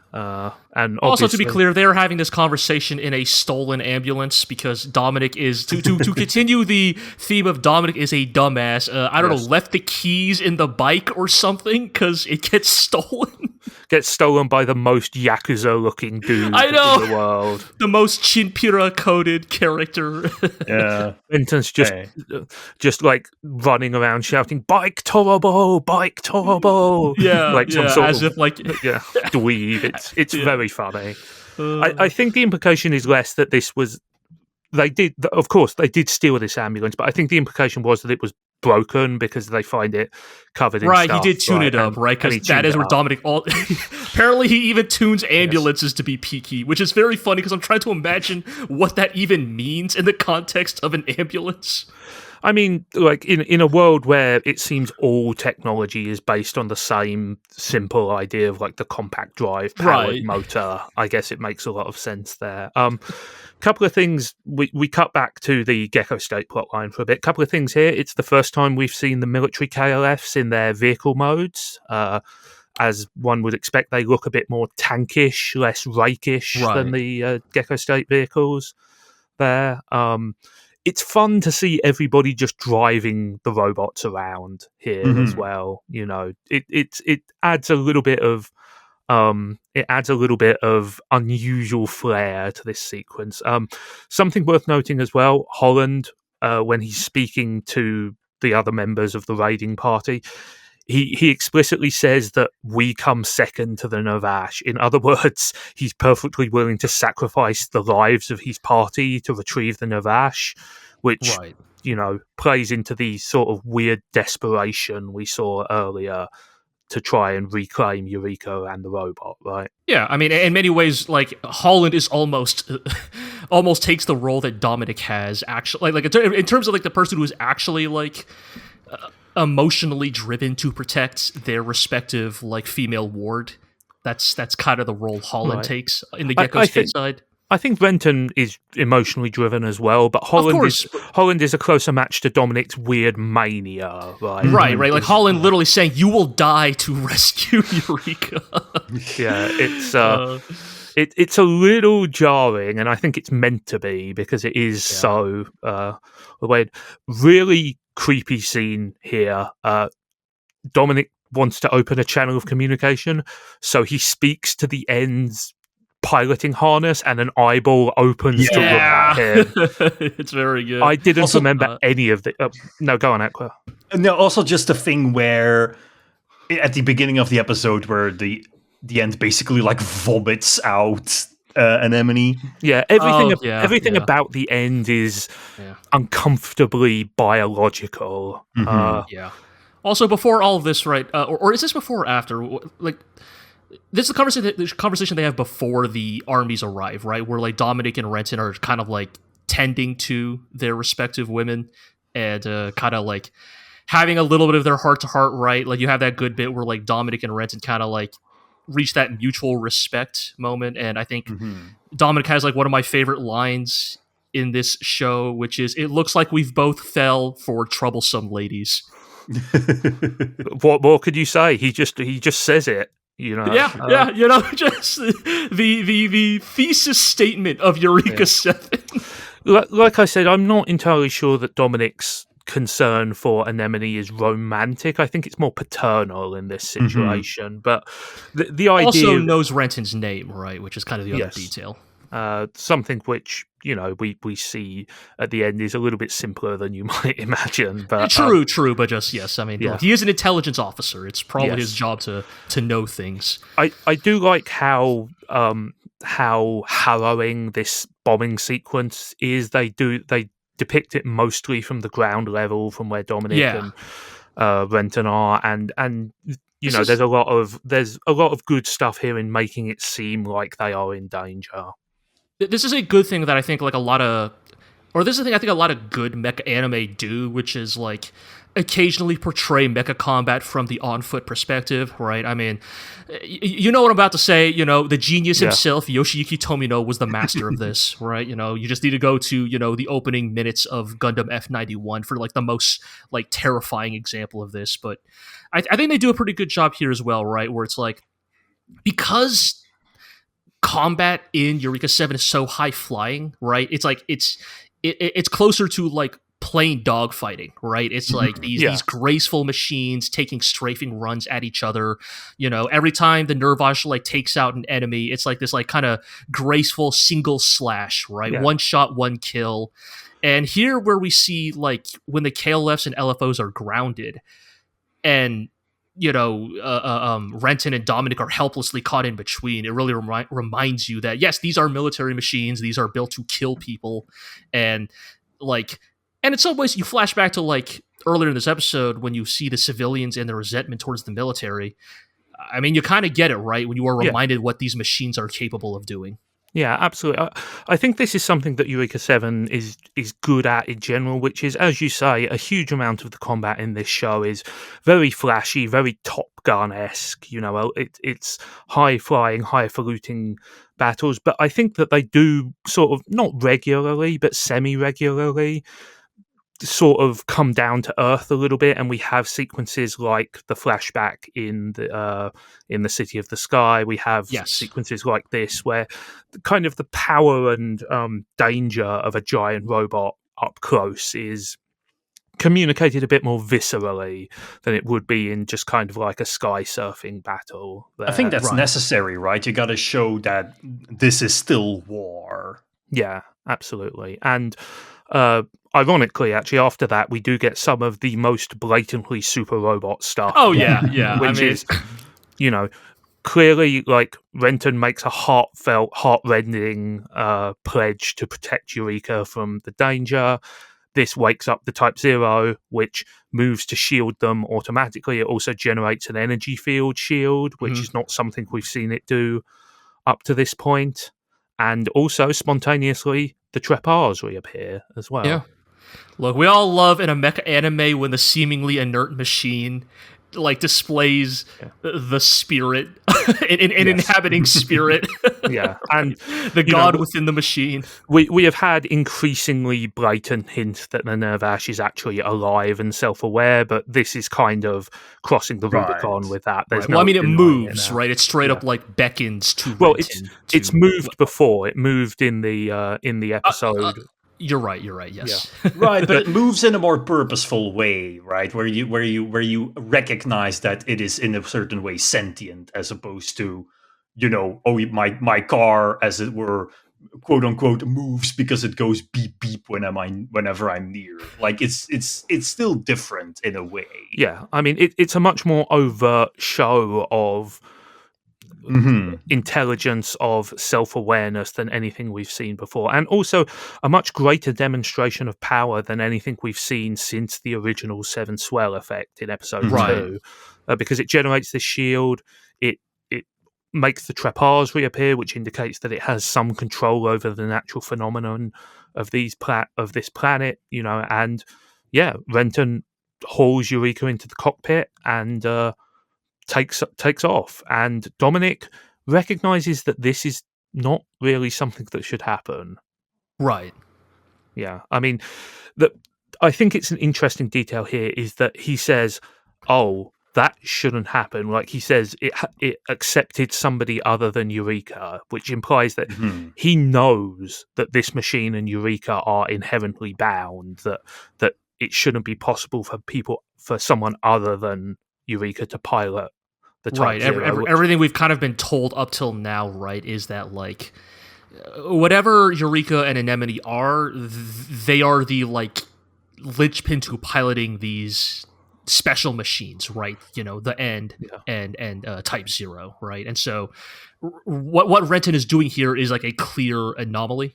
And also, to be clear, they're having this conversation in a stolen ambulance because Dominic is to continue the theme of Dominic is a dumbass. I don't know, left the keys in the bike or something because it gets stolen. Gets stolen by the most Yakuza-looking dude in the world. The most Chinpira-coded character. Yeah. Renton's just like running around shouting, "Bike turbo! Bike turbo!" Yeah, like some sort as of, if like dweeb. It's very funny. I think the implication is less that this was... Of course, they did steal this ambulance, but I think the implication was that it was broken because they find it covered in stuff. Right, he did tune it up, right? Because that is where Dominic... Apparently, he even tunes ambulances to be peaky, which is very funny because I'm trying to imagine what that even means in the context of an ambulance. I mean, like, in a world where it seems all technology is based on the same simple idea of, like, the compact drive powered motor, I guess it makes a lot of sense there. Couple of things, we cut back to the Gecko State plotline for a bit. Couple of things here. It's the first time we've seen the military KLFs in their vehicle modes. As one would expect, they look a bit more tankish, less rakish than the Gecko State vehicles there. it's fun to see everybody just driving the robots around here as well. You know, it adds a little bit of unusual flair to this sequence. Something worth noting as well, Holland, when he's speaking to the other members of the raiding party, he explicitly says that we come second to the Navash. In other words, he's perfectly willing to sacrifice the lives of his party to retrieve the Navash, which, you know, plays into the sort of weird desperation we saw earlier to try and reclaim Eureka and the robot, right? Yeah, I mean, in many ways, like, Holland is almost takes the role that Dominic has, actually. Like in terms of, like, the person who is actually, like, emotionally driven to protect their respective, like, female ward. That's kind of the role Holland takes in the Gecko stateside. I think Renton is emotionally driven as well, but Holland is a closer match to Dominic's weird mania, right? Right. Like Holland literally saying, "You will die to rescue Eureka." Yeah, it's a little jarring, and I think it's meant to be because it is so really creepy scene here. Dominic wants to open a channel of communication, so he speaks to the ends piloting harness, and an eyeball opens to look at him. It's very good. I didn't remember any of the... no, go on, Aqua. No, also just a thing where at the beginning of the episode where the end basically like vomits out Anemone. Yeah, everything about the end is uncomfortably biological. Also, before all of this, right? Or is this before or after? Like, this is the conversation they have before the armies arrive, right? Where like Dominic and Renton are kind of like tending to their respective women and kind of like having a little bit of their heart to heart, right? Like you have that good bit where like Dominic and Renton kind of like reach that mutual respect moment, and I think Dominic has like one of my favorite lines in this show, which is, "It looks like we've both fell for troublesome ladies." What more could you say? He just says it. You know, you know, just the thesis statement of Eureka 7. Like I said, I'm not entirely sure that Dominic's concern for Anemone is romantic. I think it's more paternal in this situation. But the idea also knows Renton's name, right? Which is kind of the other detail. Something which, you know, we see at the end is a little bit simpler than you might imagine. But true, but just I mean, look, he is an intelligence officer. It's probably his job to know things. I do like how harrowing this bombing sequence is. They depict it mostly from the ground level, from where Dominic and Renton are, and you know, there's a lot of good stuff here in making it seem like they are in danger. This is a good thing that I think like a lot of good mecha anime do, which is like occasionally portray mecha combat from the on-foot perspective, right? I mean, you know what I'm about to say, you know, the genius himself, Yoshiyuki Tomino, was the master of this, right? You know, you just need to go to, you know, the opening minutes of Gundam F91 for like the most like terrifying example of this. But I think they do a pretty good job here as well, right? Where it's like, because combat in Eureka 7 is so high flying, right? It's like it's closer to like plain dogfighting, right? It's like these graceful machines taking strafing runs at each other. You know, every time the Nervash like takes out an enemy, it's like this like kind of graceful single slash, right? One shot, one kill. And here where we see like when the KLFs and LFOs are grounded and, you know, Renton and Dominic are helplessly caught in between, it really reminds you that, yes, these are military machines. These are built to kill people. And in some ways you flash back to like earlier in this episode when you see the civilians and their resentment towards the military. I mean, you kind of get it, right? When you are reminded what these machines are capable of doing. Yeah, absolutely. I think this is something that Eureka 7 is good at in general, which is, as you say, a huge amount of the combat in this show is very flashy, very Top Gun-esque. You know, it's high-flying, highfalutin battles, but I think that they do sort of, not regularly, but semi-regularly, sort of come down to earth a little bit, and we have sequences like the flashback in the City of the Sky. We have sequences like this where kind of the power and danger of a giant robot up close is communicated a bit more viscerally than it would be in just kind of like a sky surfing battle. I think that's necessary, right? You got to show that this is still war. Yeah, absolutely. And ironically, actually, after that, we do get some of the most blatantly super robot stuff. Oh, yeah. Which is, clearly, like, Renton makes a heartfelt, heart-rending pledge to protect Eureka from the danger. This wakes up the Type 0, which moves to shield them automatically. It also generates an energy field shield, which is not something we've seen it do up to this point. And also, spontaneously, the trapars reappear as well. Yeah. Look, we all love in a mecha anime when the seemingly inert machine displays the spirit, an inhabiting spirit. Yeah, and the god within the machine. We have had increasingly blatant hints that the Nerve Ash is actually alive and self-aware, but this is kind of crossing the Rubicon with that. There's well, I mean, it moves, right? It straight up beckons to. Well, it's moved before. It moved in the episode. You're right. Yes, right, but it moves in a more purposeful way, right? Where you recognize that it is in a certain way sentient, as opposed to, my car, as it were, quote unquote, moves because it goes beep beep whenever I'm near. Like it's still different in a way. Yeah, I mean, it's a much more overt show of intelligence, of self-awareness than anything we've seen before, and also a much greater demonstration of power than anything we've seen since the original Seven Swell effect in episode 2, because it generates this shield. It makes the trapars reappear, which indicates that it has some control over the natural phenomenon of this planet, and Renton hauls Eureka into the cockpit and takes off, and Dominic recognizes that this is not really something that should happen. Right. Yeah. I mean, I think it's an interesting detail here is that he says, "Oh, that shouldn't happen." Like he says, it accepted somebody other than Eureka, which implies that he knows that this machine and Eureka are inherently bound. That it shouldn't be possible for someone other than Eureka to pilot the Type 0. Everything we've kind of been told up till now, right, is that whatever Eureka and Anemone are, they are the linchpin to piloting these special machines, right? The End and Type 0, right? And so what Renton is doing here is a clear anomaly.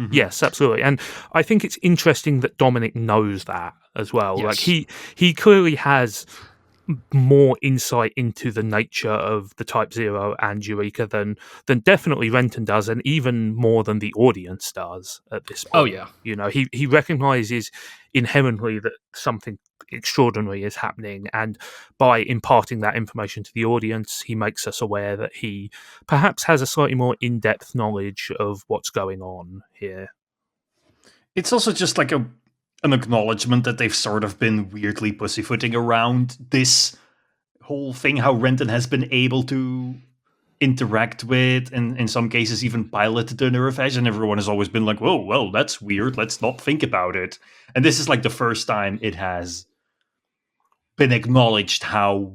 Yes, absolutely. And I think it's interesting that Dominic knows that as well. Yes. He clearly has more insight into the nature of the Type 0 and Eureka than definitely Renton does, and even more than the audience does at this point. Oh, yeah. He recognizes inherently that something extraordinary is happening, and by imparting that information to the audience, he makes us aware that he perhaps has a slightly more in-depth knowledge of what's going on here. It's also just an acknowledgement that they've sort of been weirdly pussyfooting around this whole thing, how Renton has been able to interact with, and in some cases even pilot the Nerve Ash, and everyone has always been like, "Whoa, well, that's weird, let's not think about it." And this is the first time it has been acknowledged how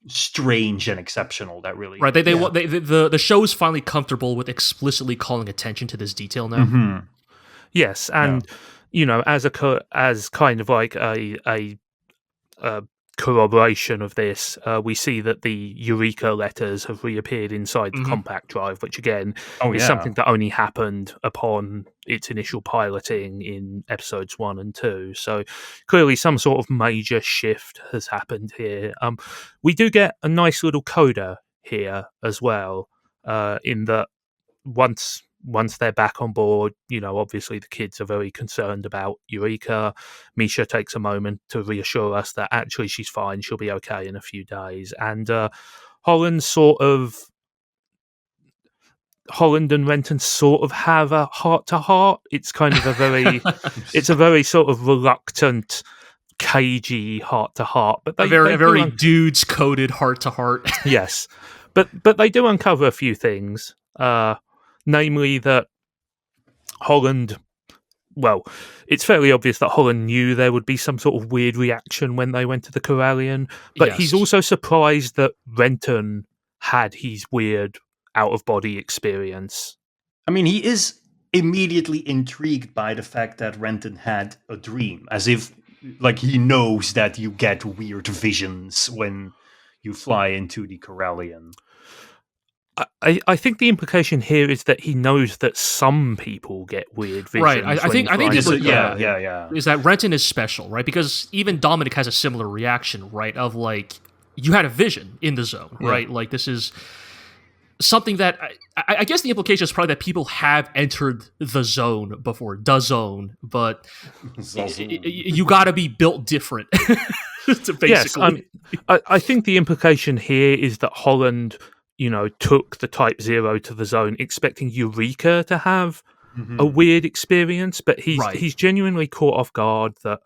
strange and exceptional that really is. Right, the show is finally comfortable with explicitly calling attention to this detail now. Yes, and as kind of like a corroboration of this, we see that the Eureka letters have reappeared inside the compact drive, which again is something that only happened upon its initial piloting in episodes 1 and 2. So clearly some sort of major shift has happened here. We do get a nice little coda here as well, in that once they're back on board, obviously the kids are very concerned about Eureka. Misha takes a moment to reassure us that actually she's fine, she'll be okay in a few days. And Holland and Renton sort of have a heart-to-heart. It's kind of a very sort of reluctant, cagey heart-to-heart. But a very dudes-coded heart-to-heart. Yes. But they do uncover a few things. Namely that Holland well, it's fairly obvious that Holland knew there would be some sort of weird reaction when they went to the Corallian, but he's also surprised that Renton had his weird out-of-body experience. I mean, he is immediately intrigued by the fact that Renton had a dream, as if, like, he knows that you get weird visions when you fly into the Corallian. I think the implication here is that he knows that some people get weird visions. Right. I think is that Renton is special, right? Because even Dominic has a similar reaction, right? Of like, you had a vision in the zone, right? Like, this is something that I guess the implication is probably that people have entered the zone before, but you got to be built different. Basically. Yes, I think the implication here is that Holland, took the Type 0 to the zone expecting Eureka to have a weird experience, but he's genuinely caught off guard that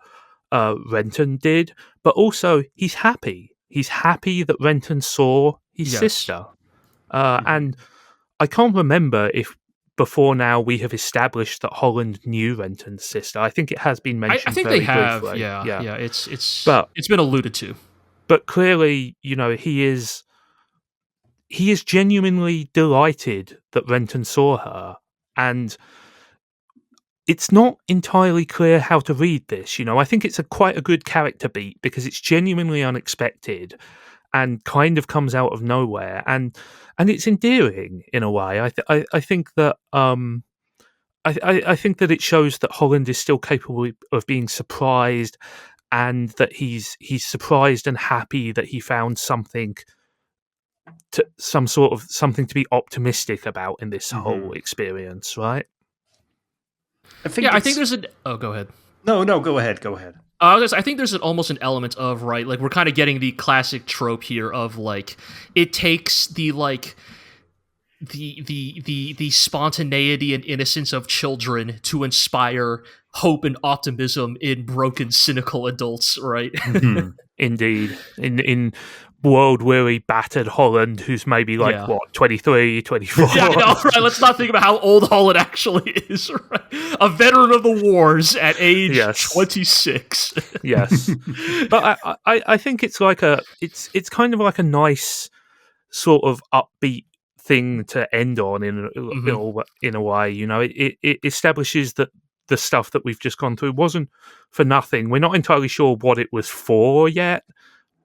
Renton did, but also he's happy. He's happy that Renton saw his sister. And I can't remember if before now we have established that Holland knew Renton's sister. I think it has been mentioned. I think very they have. briefly. Yeah. It's been alluded to. But clearly, he is genuinely delighted that Renton saw her, and it's not entirely clear how to read this. I think it's quite a good character beat because it's genuinely unexpected and kind of comes out of nowhere, and it's endearing in a way. I think that I think that it shows that Holland is still capable of being surprised, and that he's surprised and happy that he found something to be optimistic about in this whole experience, right? I think there's go ahead. No, go ahead. I think there's almost an element of, right, like, we're kind of getting the classic trope here of, like, it takes the, like, the spontaneity and innocence of children to inspire hope and optimism in broken, cynical adults, right? Indeed. In world-weary, battered Holland, who's maybe 23, 24. Yeah, I know, right? Let's not think about how old Holland actually is, right? A veteran of the wars at age 26. Yes. But I think it's like it's kind of like a nice sort of upbeat thing to end on in a way. It establishes that the stuff that we've just gone through wasn't for nothing. We're not entirely sure what it was for yet,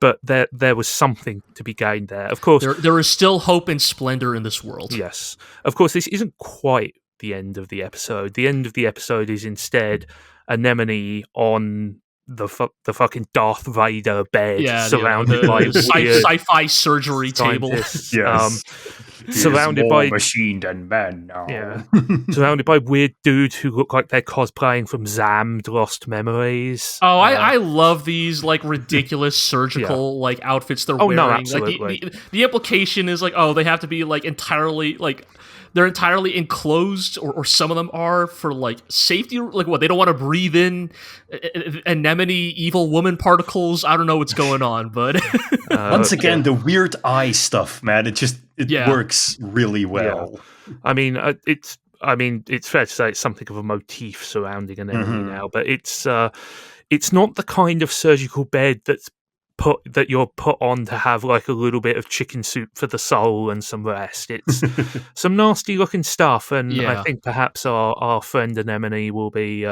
but there was something to be gained there. Of course, there is still hope and splendor in this world. Yes. Of course, this isn't quite the end of the episode. The end of the episode is instead Anemone on the fucking Darth Vader bed, surrounded by sci-fi surgery table. Yes. Surrounded by machine than man now. Yeah. Surrounded by weird dudes who look like they're cosplaying from Zammed Lost Memories. Oh, I love these, like, ridiculous surgical like outfits they're wearing. No, absolutely. Like, the implication is, like, they have to be, like, entirely, like, they're entirely enclosed, or some of them are, for, like, safety. Like, what, they don't want to breathe in anemone evil woman particles? I don't know what's going on, but once again, the weird eye stuff, man, it works really well. Yeah. I mean, it's fair to say it's something of a motif surrounding Anemone now, but it's not the kind of surgical bed that you're put on to have, like, a little bit of chicken soup for the soul and some rest. It's some nasty looking stuff, and I think perhaps our friend Anemone will be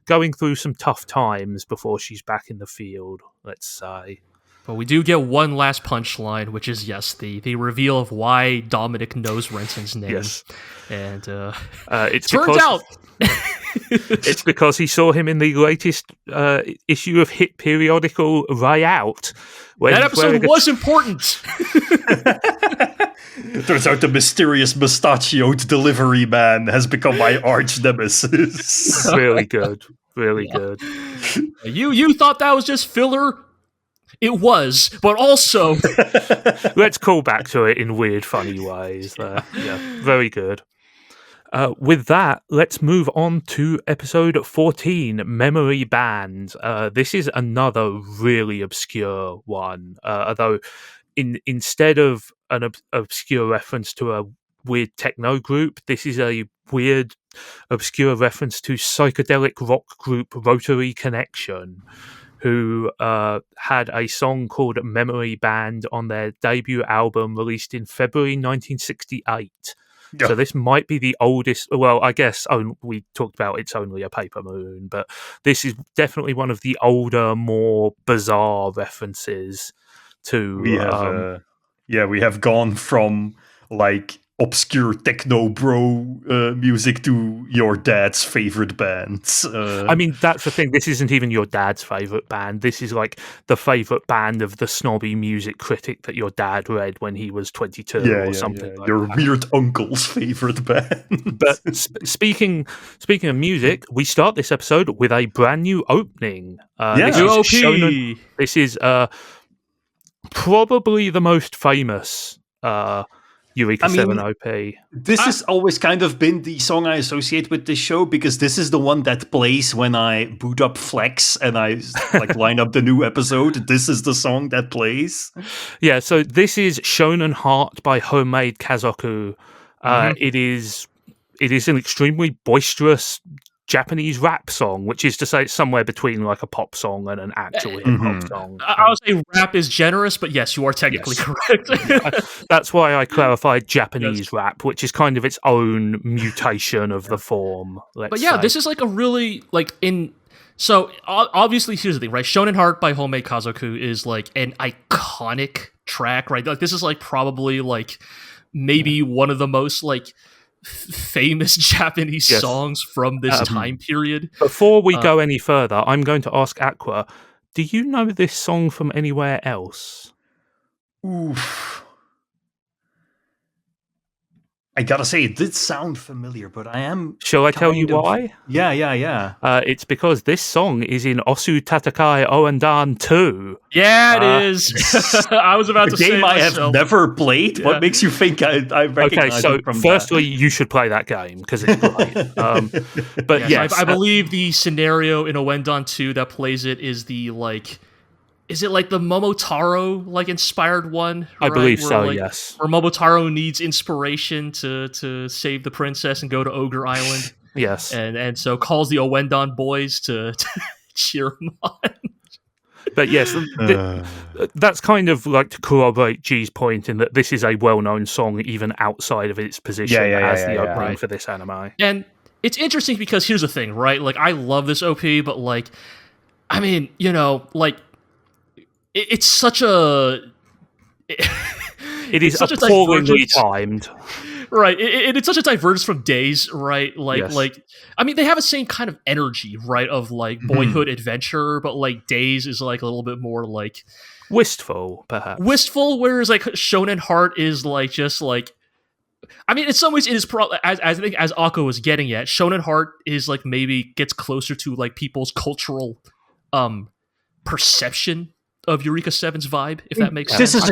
going through some tough times before she's back in the field, let's say. But we do get one last punchline, which is, the reveal of why Dominic knows Renton's name. Yes. And it turns out it's because he saw him in the latest issue of hit periodical Rayout. That episode was important. Turns out the mysterious mustachioed delivery man has become my arch nemesis. Really good. Really good. You thought that was just filler? It was, but also... Let's call back to it in weird, funny ways. Very good. With that, let's move on to episode 14, Memory Band. This is another really obscure one, although instead of an obscure reference to a weird techno group, this is a weird obscure reference to psychedelic rock group Rotary Connection, who had a song called Memory Band on their debut album released in February 1968. So this might be the oldest. Well, I guess we talked about It's Only a Paper Moon, but this is definitely one of the older, more bizarre references to. We have gone from like obscure techno bro music to your dad's favorite bands. I mean, that's the thing. This isn't even your dad's favorite band. This is like the favorite band of the snobby music critic that your dad read when he was 22 or something. Like your that. weird uncle's favorite band. But speaking of music, we start this episode with a brand new opening. This is probably the most famous Eureka 7 OP. This has always kind of been the song I associate with this show, because this is the one that plays when I boot up Flex and I like line up the new episode. This is the song that plays. Yeah, so this is Shonen Heart by Homemade Kazoku. It is an extremely boisterous Japanese rap song, which is to say it's somewhere between like a pop song and an actual hip-hop song. I would say rap is generous, but yes, you are technically correct. That's why I clarified Japanese rap, which is kind of its own mutation of the form. But yeah, this is like a really so obviously here's the thing, right? Shonen Heart by Homemade Kazoku is like an iconic track, right? Like this is like probably like maybe one of the most like famous Japanese songs from this time period. Before we go any further, I'm going to ask Aqua, do you know this song from anywhere else? Oof. I gotta say, it did sound familiar, but I am... Shall I tell you why? Yeah. It's because this song is in Osu Tatakai Oendan 2. Yeah, it is. I was about to say a game I have never played? What makes you think I recognize it from firstly, you should play that game, because it's great. But yes, I believe the scenario in Oendan 2 that plays it is the, like... Is it like the Momotaro like inspired one? I believe so, yes. Where Momotaro needs inspiration to save the princess and go to Ogre Island. Yes. And so calls the Oendan boys to cheer him on. But yes, that's kind of like to corroborate G's point in that this is a well-known song even outside of its position as the opening for this anime. And it's interesting because here's the thing, right? Like, I love this OP, but like, I mean, you know, like, it's such a... It is appallingly timed. Right, it's such a divergence from Days, right? Like, I mean, they have the same kind of energy, right? Of like boyhood adventure, but like Days is like a little bit more like wistful, perhaps. Wistful, whereas like Shonen Heart is like just like, I mean, in some ways, it is as I think as Akko was getting at. Shonen Heart is like maybe gets closer to like people's cultural perception of Eureka 7's vibe, if that makes sense. This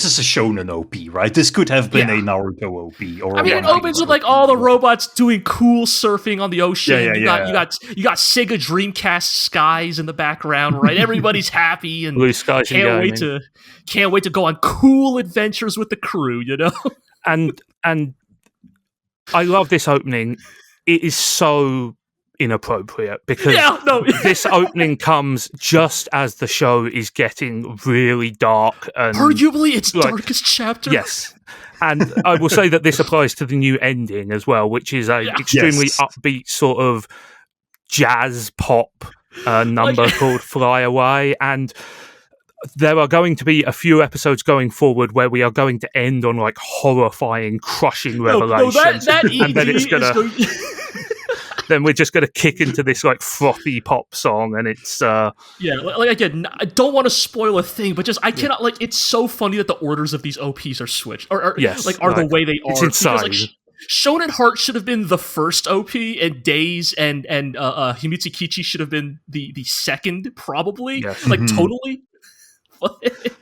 is a shonen OP, right? This could have been a Naruto OP, or I mean, it opens with like all the robots doing cool surfing on the ocean. You got Sega Dreamcast skies in the background, right? Everybody's happy and blue skies. Can't wait to go on cool adventures with the crew, you know. And I love this opening. It is so inappropriate because this opening comes just as the show is getting really dark and arguably its darkest chapter. Yes, and I will say that this applies to the new ending as well, which is a extremely upbeat sort of jazz pop number called Fly Away, and there are going to be a few episodes going forward where we are going to end on like horrifying, crushing revelations, and then it's gonna then we're just going to kick into this like frothy pop song, and it's like again, I don't want to spoil a thing, but just I cannot like. It's so funny that the orders of these OPs are switched, or the way they are. It's insane. Because, like, Shonen Heart should have been the first OP, and Days and Himitsu Kichi should have been the second, probably. Yes. Like totally.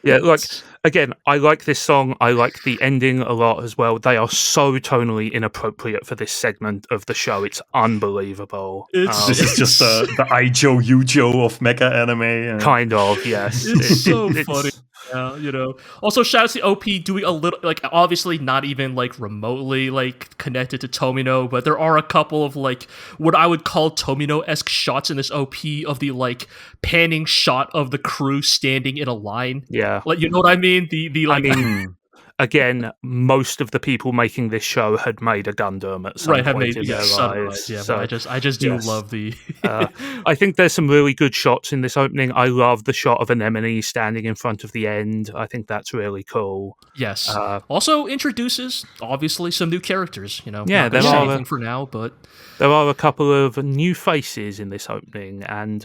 Yeah, like again, I like this song. I like the ending a lot as well. They are so tonally inappropriate for this segment of the show. It's unbelievable. This is just the Aijo Yujo of mecha anime. Kind of, yes. It's so funny. Also, shout out to OP doing a little, like, obviously not even like remotely like connected to Tomino, but there are a couple of like what I would call Tomino-esque shots in this OP of the like panning shot of the crew standing in a line. Yeah, like, you know what I mean? The like. I mean, again, most of the people making this show had made a Gundam at some point in their lives. Yeah, so, but I just do love the. I think there's some really good shots in this opening. I love the shot of Anemone standing in front of the end. I think that's really cool. Yes. Also introduces obviously some new characters. Yeah, there are anything for now, but there are a couple of new faces in this opening, and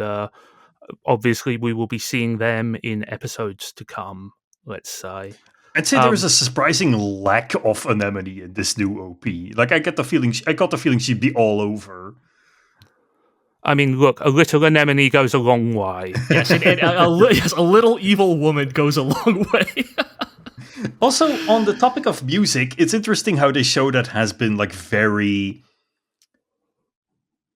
obviously we will be seeing them in episodes to come. Let's say. I'd say there is a surprising lack of Anemone in this new OP. Like, I got the feeling she'd be all over. I mean, look, a little Anemone goes a long way. Yes, and a little evil woman goes a long way. Also, on the topic of music, it's interesting how this show that has been like very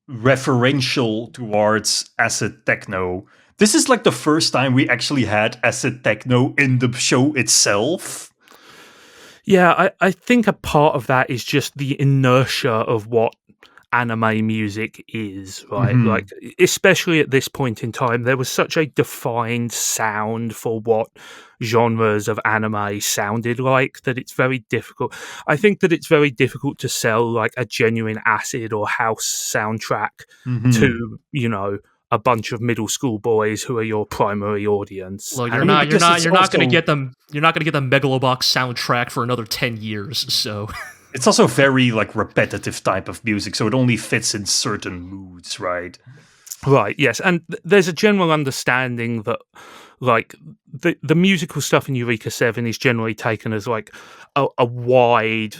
referential towards acid techno. This is like the first time we actually had acid techno in the show itself. Yeah, I think a part of that is just the inertia of what anime music is, right? Mm-hmm. Like, especially at this point in time, there was such a defined sound for what genres of anime sounded like that it's very difficult. I think that it's very difficult to sell like a genuine acid or house soundtrack to, a bunch of middle school boys who are your primary audience. Well, you're not going to get them. You're not going to get the Megalobox soundtrack for another 10 years. So it's also very like repetitive type of music, so it only fits in certain moods, right? Right. Yes, and there's a general understanding that like the musical stuff in Eureka 7 is generally taken as like a wide.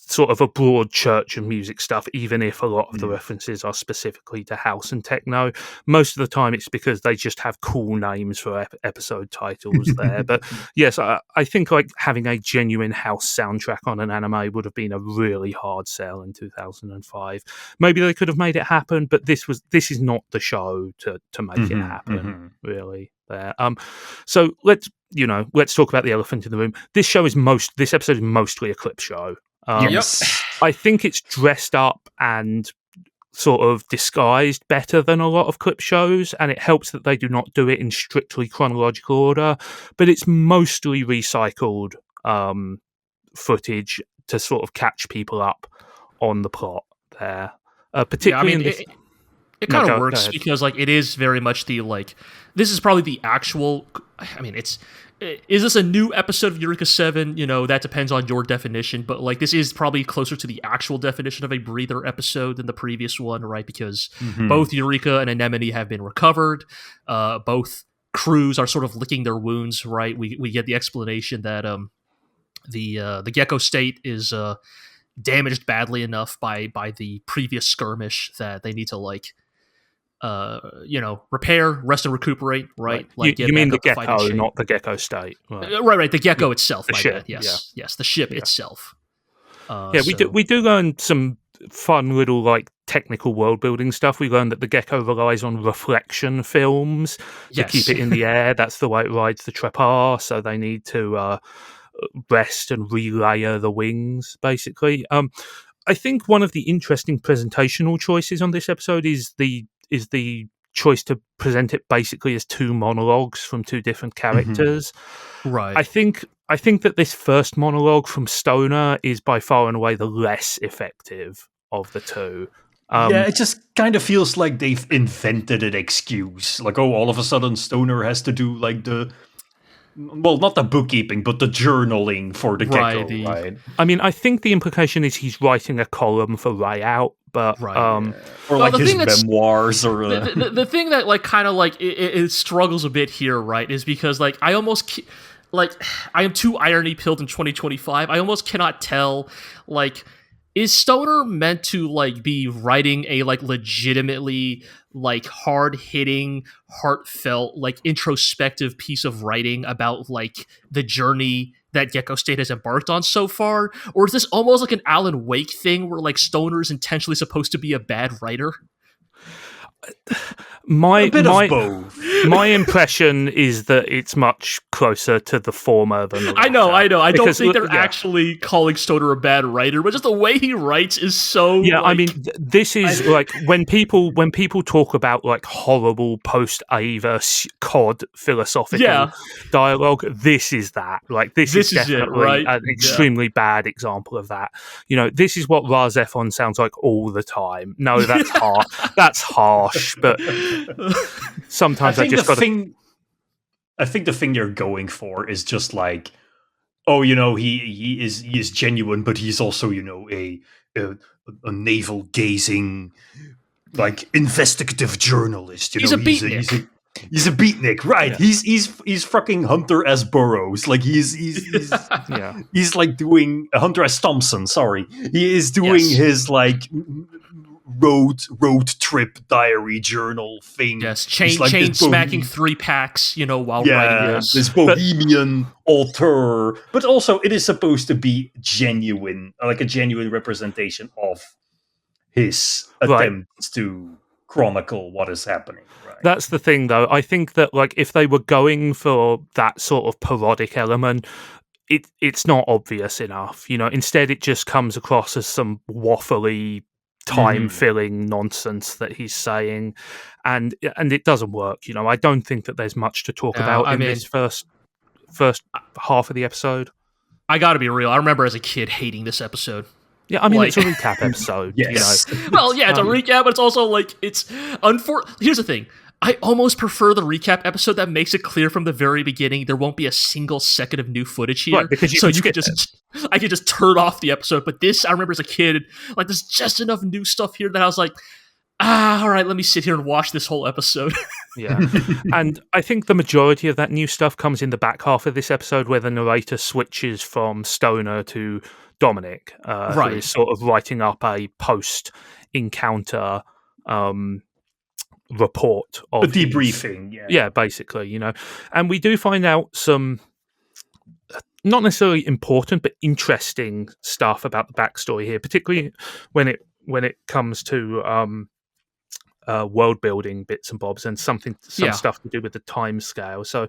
Sort of a broad church of music stuff, even if a lot of the references are specifically to house and techno. Most of the time it's because they just have cool names for episode titles there. But yes, I think like having a genuine house soundtrack on an anime would have been a really hard sell in 2005. Maybe they could have made it happen, but this is not the show to make it happen, really. There. So let's talk about the elephant in the room. This episode is mostly a clip show. I think it's dressed up and sort of disguised better than a lot of clip shows, and it helps that they do not do it in strictly chronological order, but it's mostly recycled footage to sort of catch people up on the plot there. Particularly in this... It kind of works because like it is very much the like this is probably the actual. I mean, is this a new episode of Eureka 7? That depends on your definition, but like this is probably closer to the actual definition of a breather episode than the previous one, right? Because both Eureka and Anemone have been recovered. Both crews are sort of licking their wounds, right? We get the explanation that the Gecko state is damaged badly enough by the previous skirmish that they need to like. Repair, rest and recuperate, right? Like you mean the Gecko, not the Gecko state. Right. The Gecko itself. The ship, yes, the ship itself. We do learn some fun little like technical world building stuff. We learn that the Gecko relies on reflection films to keep it in the air. That's the way it rides the trapar. So they need to rest and relayer the wings, basically. I think one of the interesting presentational choices on this episode is the choice to present it basically as two monologues from two different characters. Right. I think that this first monologue from Stoner is by far and away the less effective of the two. It just kind of feels like they've invented an excuse. Like, all of a sudden Stoner has to do like not the bookkeeping, but the journaling for the Gecko, right? I mean, I think the implication is he's writing a column for Layout, but or like his memoirs, or the thing that like kind of like it struggles a bit here, right? Is because like I almost like I am too irony pilled in 2025. I almost cannot tell like. Is Stoner meant to like be writing a like legitimately like hard-hitting, heartfelt, like introspective piece of writing about like the journey that Gecko State has embarked on so far? Or is this almost like an Alan Wake thing where like Stoner is intentionally supposed to be a bad writer? A bit of both. My impression is that it's much closer to the former than the latter. I know. I don't think they're actually calling Stoner a bad writer, but just the way he writes is so. Yeah, I mean, this is like when people talk about like horrible post-Ava COD philosophical dialogue. This is that. Like this is definitely an extremely bad example of that. You know, this is what Razefon sounds like all the time. No, that's harsh. That's harsh, but sometimes I just got to. I think the thing they're going for is just like, oh, you know, he is genuine, but he's also, you know, a navel gazing, like investigative journalist. You know, he's a beatnik, right? Yeah. He's fucking Hunter S. Burroughs. Like he's he's like doing Hunter S. Thompson. Sorry, he is doing his like road trip diary journal thing. Yes, chain smacking 3-packs, you know, while writing this bohemian author. But also, it is supposed to be genuine, like a genuine representation of his attempts to chronicle what is happening. Right? That's the thing, though. I think that, like, if they were going for that sort of parodic element, it's not obvious enough. You know, instead, it just comes across as some waffly, time-filling nonsense that he's saying, and it doesn't work. You know, I don't think that there's much to talk about in this first half of the episode. I gotta be real. I remember as a kid hating this episode. Yeah, I mean, it's a recap episode. Yes. You know? Well, yeah, it's a recap, but it's also like it's Here's the thing. I almost prefer the recap episode that makes it clear from the very beginning there won't be a single second of new footage here. Right, because I could just turn off the episode. But this, I remember as a kid, like there's just enough new stuff here that I was like, all right, let me sit here and watch this whole episode. Yeah. And I think the majority of that new stuff comes in the back half of this episode where the narrator switches from Stoner to Dominic, who is sort of writing up a post-encounter report of a debriefing. Yeah, basically, you know. And we do find out some not necessarily important but interesting stuff about the backstory here, particularly when it comes to world building bits and bobs and some stuff to do with the time scale. So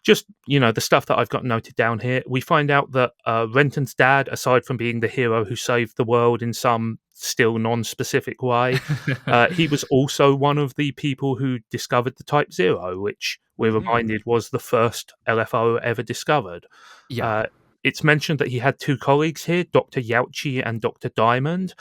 just, you know, the stuff that I've got noted down here, we find out that Renton's dad, aside from being the hero who saved the world in some still non-specific way, he was also one of the people who discovered the Type 0, which we're reminded was the first LFO ever discovered. It's mentioned that he had two colleagues here, Dr. Yauchi and Dr. Diamond.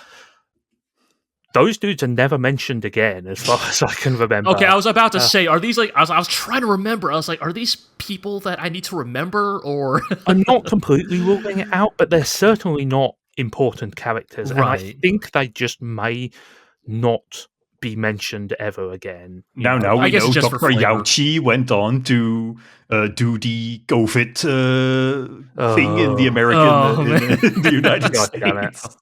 Those dudes are never mentioned again, as far as I can remember. Okay, I was about to say, are these like... I was trying to remember. I was like, are these people that I need to remember, or... I'm not completely ruling it out, but they're certainly not important characters. And I think they just may not be mentioned ever again. Now we know Dr. Yauchi went on to do the COVID thing in the American... in the United States.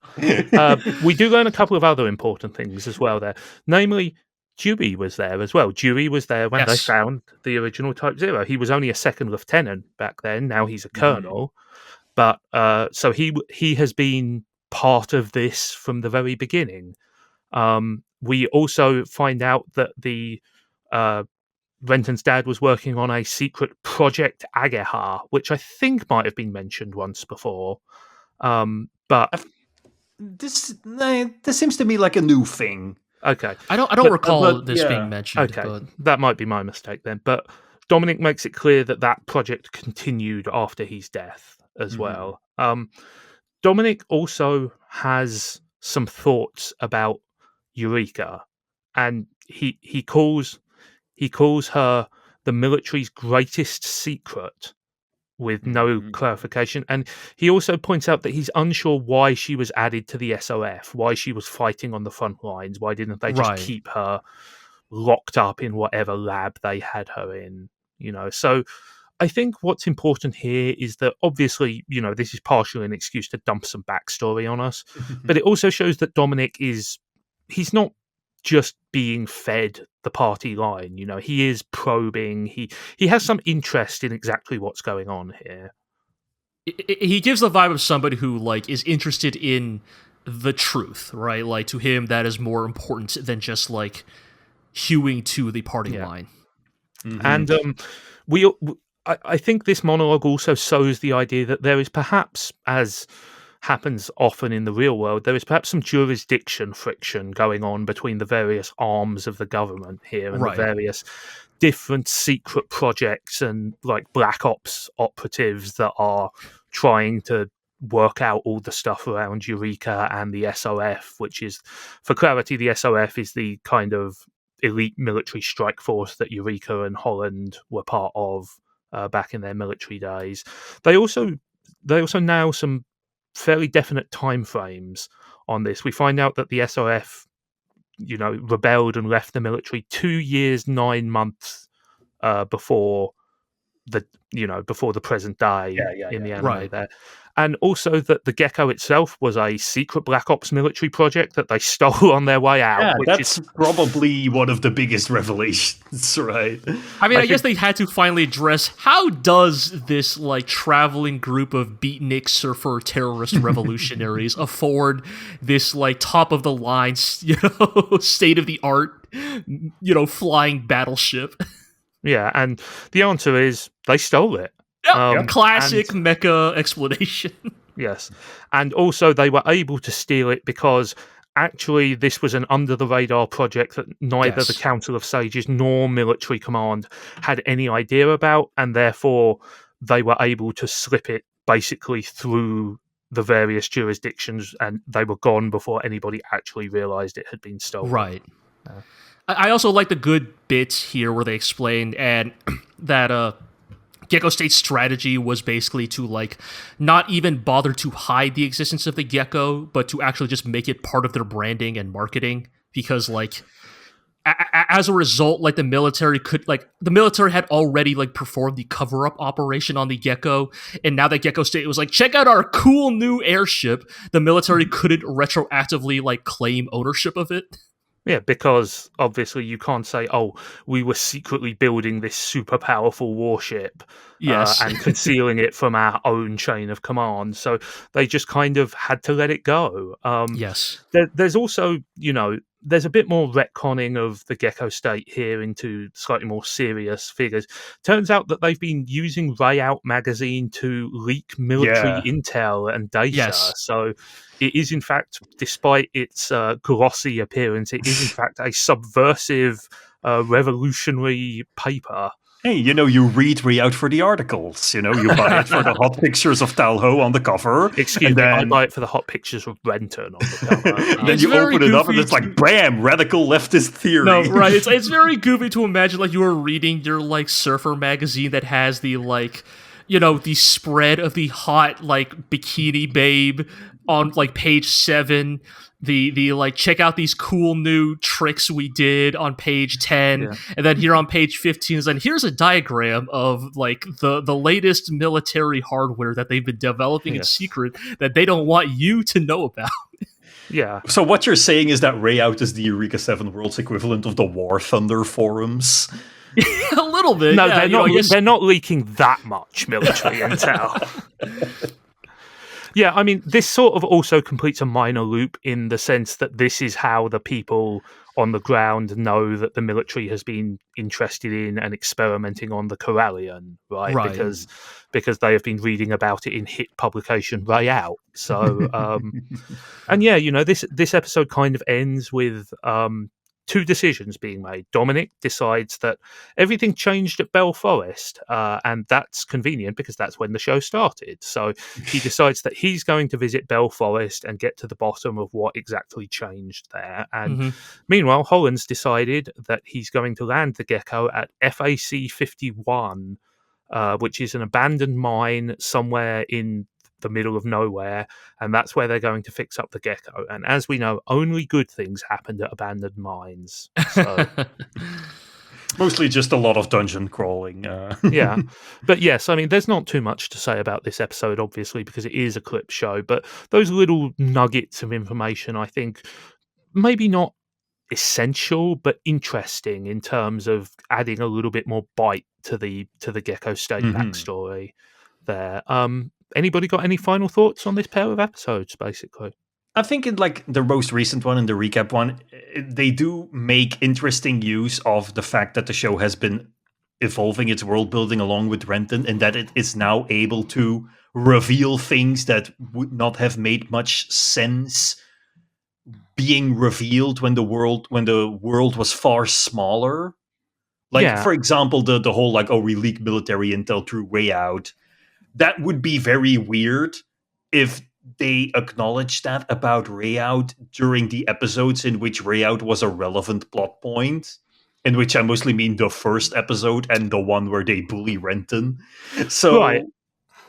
We do learn a couple of other important things as well there. Namely, Dewey was there as well. Dewey was there when they found the original Type 0. He was only a second lieutenant back then. Now he's a colonel. But so he has been part of this from the very beginning. We also find out that the Renton's dad was working on a secret Project Ageha, which I think might have been mentioned once before. But this seems to me like a new thing. Okay, I don't recall this being mentioned. Okay, but... that might be my mistake then. But Dominic makes it clear that project continued after his death as well. Dominic also has some thoughts about Eureka, and he calls her the military's greatest secret with no clarification. And he also points out that he's unsure why she was added to the SOF, why she was fighting on the front lines. Why didn't they just keep her locked up in whatever lab they had her in? You know, so I think what's important here is that obviously, you know, this is partially an excuse to dump some backstory on us, but it also shows that Dominic he's not just being fed the party line. You know, he is probing. He has some interest in exactly what's going on here. He gives the vibe of somebody who like is interested in the truth, right? Like to him, that is more important than just like hewing to the party line. And I think this monologue also sows the idea that there is perhaps, as happens often in the real world, there is perhaps some jurisdiction friction going on between the various arms of the government here and the various different secret projects and like black ops operatives that are trying to work out all the stuff around Eureka and the SOF, which is, for clarity, the SOF is the kind of elite military strike force that Eureka and Holland were part of back in their military days. They also nail some fairly definite time frames on this. We find out that the SOF, rebelled and left the military 2 years, 9 months before the present day in the anime there. And also that the Gecko itself was a secret Black Ops military project that they stole on their way out. Yeah, that's probably one of the biggest revelations, right? I mean, I guess they had to finally address, how does this like traveling group of beatnik surfer terrorist revolutionaries afford this like top of the line, state of the art, flying battleship? Yeah, and the answer is they stole it. Classic mecha explanation. Yes. And also they were able to steal it because actually this was an under-the-radar project that neither the Council of Sages nor Military Command had any idea about, and therefore they were able to slip it basically through the various jurisdictions, and they were gone before anybody actually realized it had been stolen. Right. I also like the good bits here where they explained and that Gecko State's strategy was basically to like not even bother to hide the existence of the Gecko, but to actually just make it part of their branding and marketing. Because like as a result, like the military had already like performed the cover-up operation on the Gecko, and now that Gecko State was like, check out our cool new airship, the military couldn't retroactively like claim ownership of it. Yeah, because obviously you can't say, oh, we were secretly building this super powerful warship and concealing it from our own chain of command. So they just kind of had to let it go. There's also, there's a bit more retconning of the Gecko State here into slightly more serious figures. Turns out that they've been using Ray Out magazine to leak military intel and data. So it is, in fact, despite its glossy appearance, it is, in fact, a subversive, revolutionary paper. Hey, you read Ray Out for the articles. You buy it for the hot pictures of Talho on the cover. Excuse me, I buy it for the hot pictures of Renton on the cover. Then you open it up and it's like, bam, radical leftist theory. No, right. It's very goofy to imagine like you are reading your like surfer magazine that has the like, the spread of the hot like bikini babe on like page 7. The like, check out these cool new tricks we did on page 10, and then here on page 15 is then here's a diagram of like the latest military hardware that they've been developing in secret that they don't want you to know about. Yeah. So what you're saying is that Ray Out is the Eureka 7 World's equivalent of the War Thunder forums? A little bit. No, they're not leaking that much military intel. Yeah, I mean, this sort of also completes a minor loop in the sense that this is how the people on the ground know that the military has been interested in and experimenting on the Corellian, right? Because they have been reading about it in hit publication Ray Out. So, and this episode kind of ends with two decisions being made. Dominic decides that everything changed at Bell Forest, and that's convenient because that's when the show started. So he decides that he's going to visit Bell Forest and get to the bottom of what exactly changed there. And meanwhile, Holland's decided that he's going to land the Gecko at FAC 51, which is an abandoned mine somewhere in the middle of nowhere, and that's where they're going to fix up the Gecko. And as we know, only good things happened at abandoned mines. So mostly just a lot of dungeon crawling. Yeah, but yes, I mean, there's not too much to say about this episode, obviously, because it is a clip show. But those little nuggets of information, I think, maybe not essential, but interesting in terms of adding a little bit more bite to the Gecko State backstory there. Anybody got any final thoughts on this pair of episodes, basically? I think in like the most recent one and the recap one, they do make interesting use of the fact that the show has been evolving its world building along with Renton, and that it is now able to reveal things that would not have made much sense being revealed when the world was far smaller. Like, for example, the whole like, we leak military intel through Way Out. That would be very weird if they acknowledged that about Way Out during the episodes in which Way Out was a relevant plot point. In which I mostly mean the first episode and the one where they bully Renton. So, right,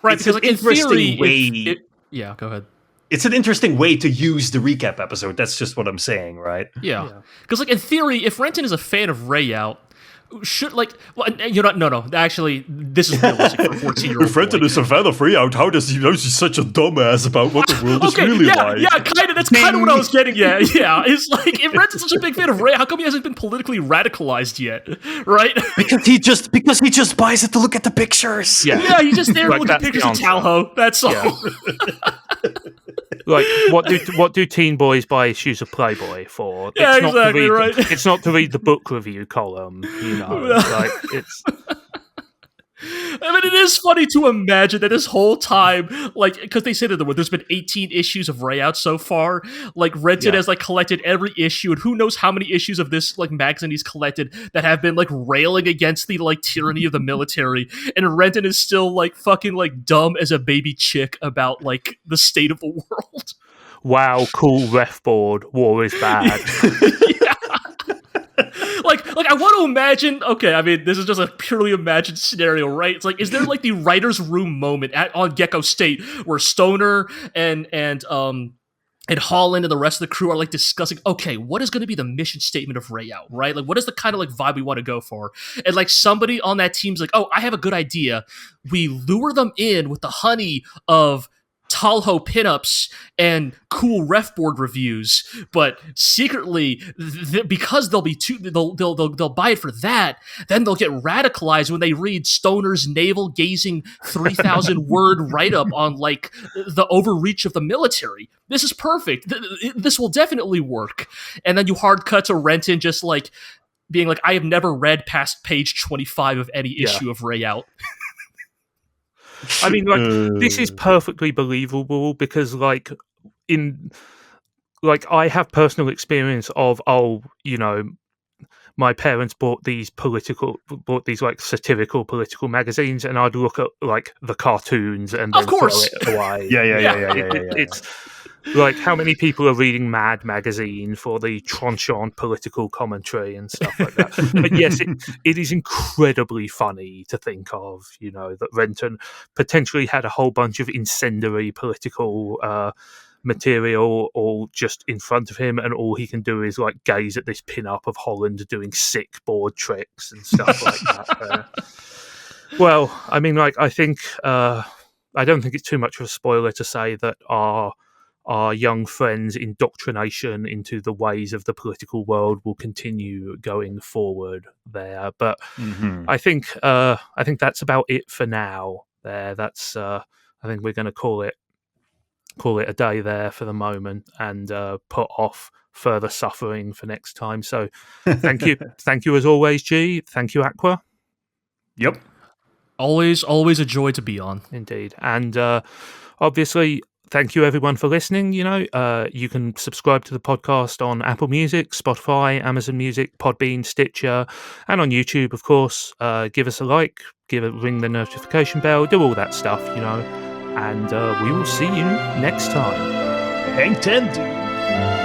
because like in theory, yeah, go ahead. It's an interesting way to use the recap episode. That's just what I'm saying, right? Yeah, because like in theory, if Renton is a fan of Way Out, should like, well, you're not. No. Actually, this is realistic for a 14-year-old. If Renton is a fan of Way Out, how does he know he's such a dumbass about what the world is really like? Yeah, kind of. That's kind of what I was getting at. Yeah, it's like if Renton's such a big fan of Way Out, how come he hasn't been politically radicalized yet? Right? Because he just buys it to look at the pictures. Yeah, he just there to look at pictures of Talho. That's all. Yeah. Like, what do teen boys buy issues of Playboy for? Yeah, exactly right. It's not to read the book review column, you know. Like, it's. I mean, it is funny to imagine that this whole time, like, because they say that there's been 18 issues of Way Out so far. Like, Renton has like collected every issue, and who knows how many issues of this like magazine he's collected that have been like railing against the like tyranny of the military. And Renton is still like fucking like dumb as a baby chick about like the state of the world. Wow, cool ref board. War is bad. Like I want to imagine. Okay, I mean, this is just a purely imagined scenario, right? It's like, is there like the writer's room moment on Gecko State where Stoner and Holland and the rest of the crew are like discussing, okay, what is going to be the mission statement of Way Out, right? Like, what is the kind of like vibe we want to go for? And like somebody on that team's like, oh, I have a good idea. We lure them in with the honey of Talho pinups and cool ref board reviews, but secretly, because they'll be they'll buy it for that. Then they'll get radicalized when they read Stoner's navel-gazing 3,000 word write-up on like the overreach of the military. This is perfect. This will definitely work. And then you hard cut to Renton just like being like, I have never read past page 25 of any issue of Way Out. I mean, like, this is perfectly believable because, like, I have personal experience of, you know, my parents bought these like satirical political magazines, and I'd look at like the cartoons and then throw it away. Yeah. It's like, how many people are reading Mad magazine for the trenchant political commentary and stuff like that? But yes, it is incredibly funny to think of, you know, that Renton potentially had a whole bunch of incendiary political material all just in front of him, and all he can do is like gaze at this pin-up of Holland doing sick board tricks and stuff like that. Well, I mean, like, I think I don't think it's too much of a spoiler to say that our young friends' indoctrination into the ways of the political world will continue going forward there. But I think that's about it for now. That's I think we're going to call it a day there for the moment, and put off further suffering for next time. So thank you as always, G. Thank you, Aqua. Yep. Always a joy to be on. Indeed. And obviously, thank you everyone for listening. You know, you can subscribe to the podcast on Apple Music, Spotify, Amazon Music, Podbean, Stitcher, and on YouTube, of course. Give us a like, ring the notification bell, do all that stuff, you know. And we will see you next time. Hang 10, dude.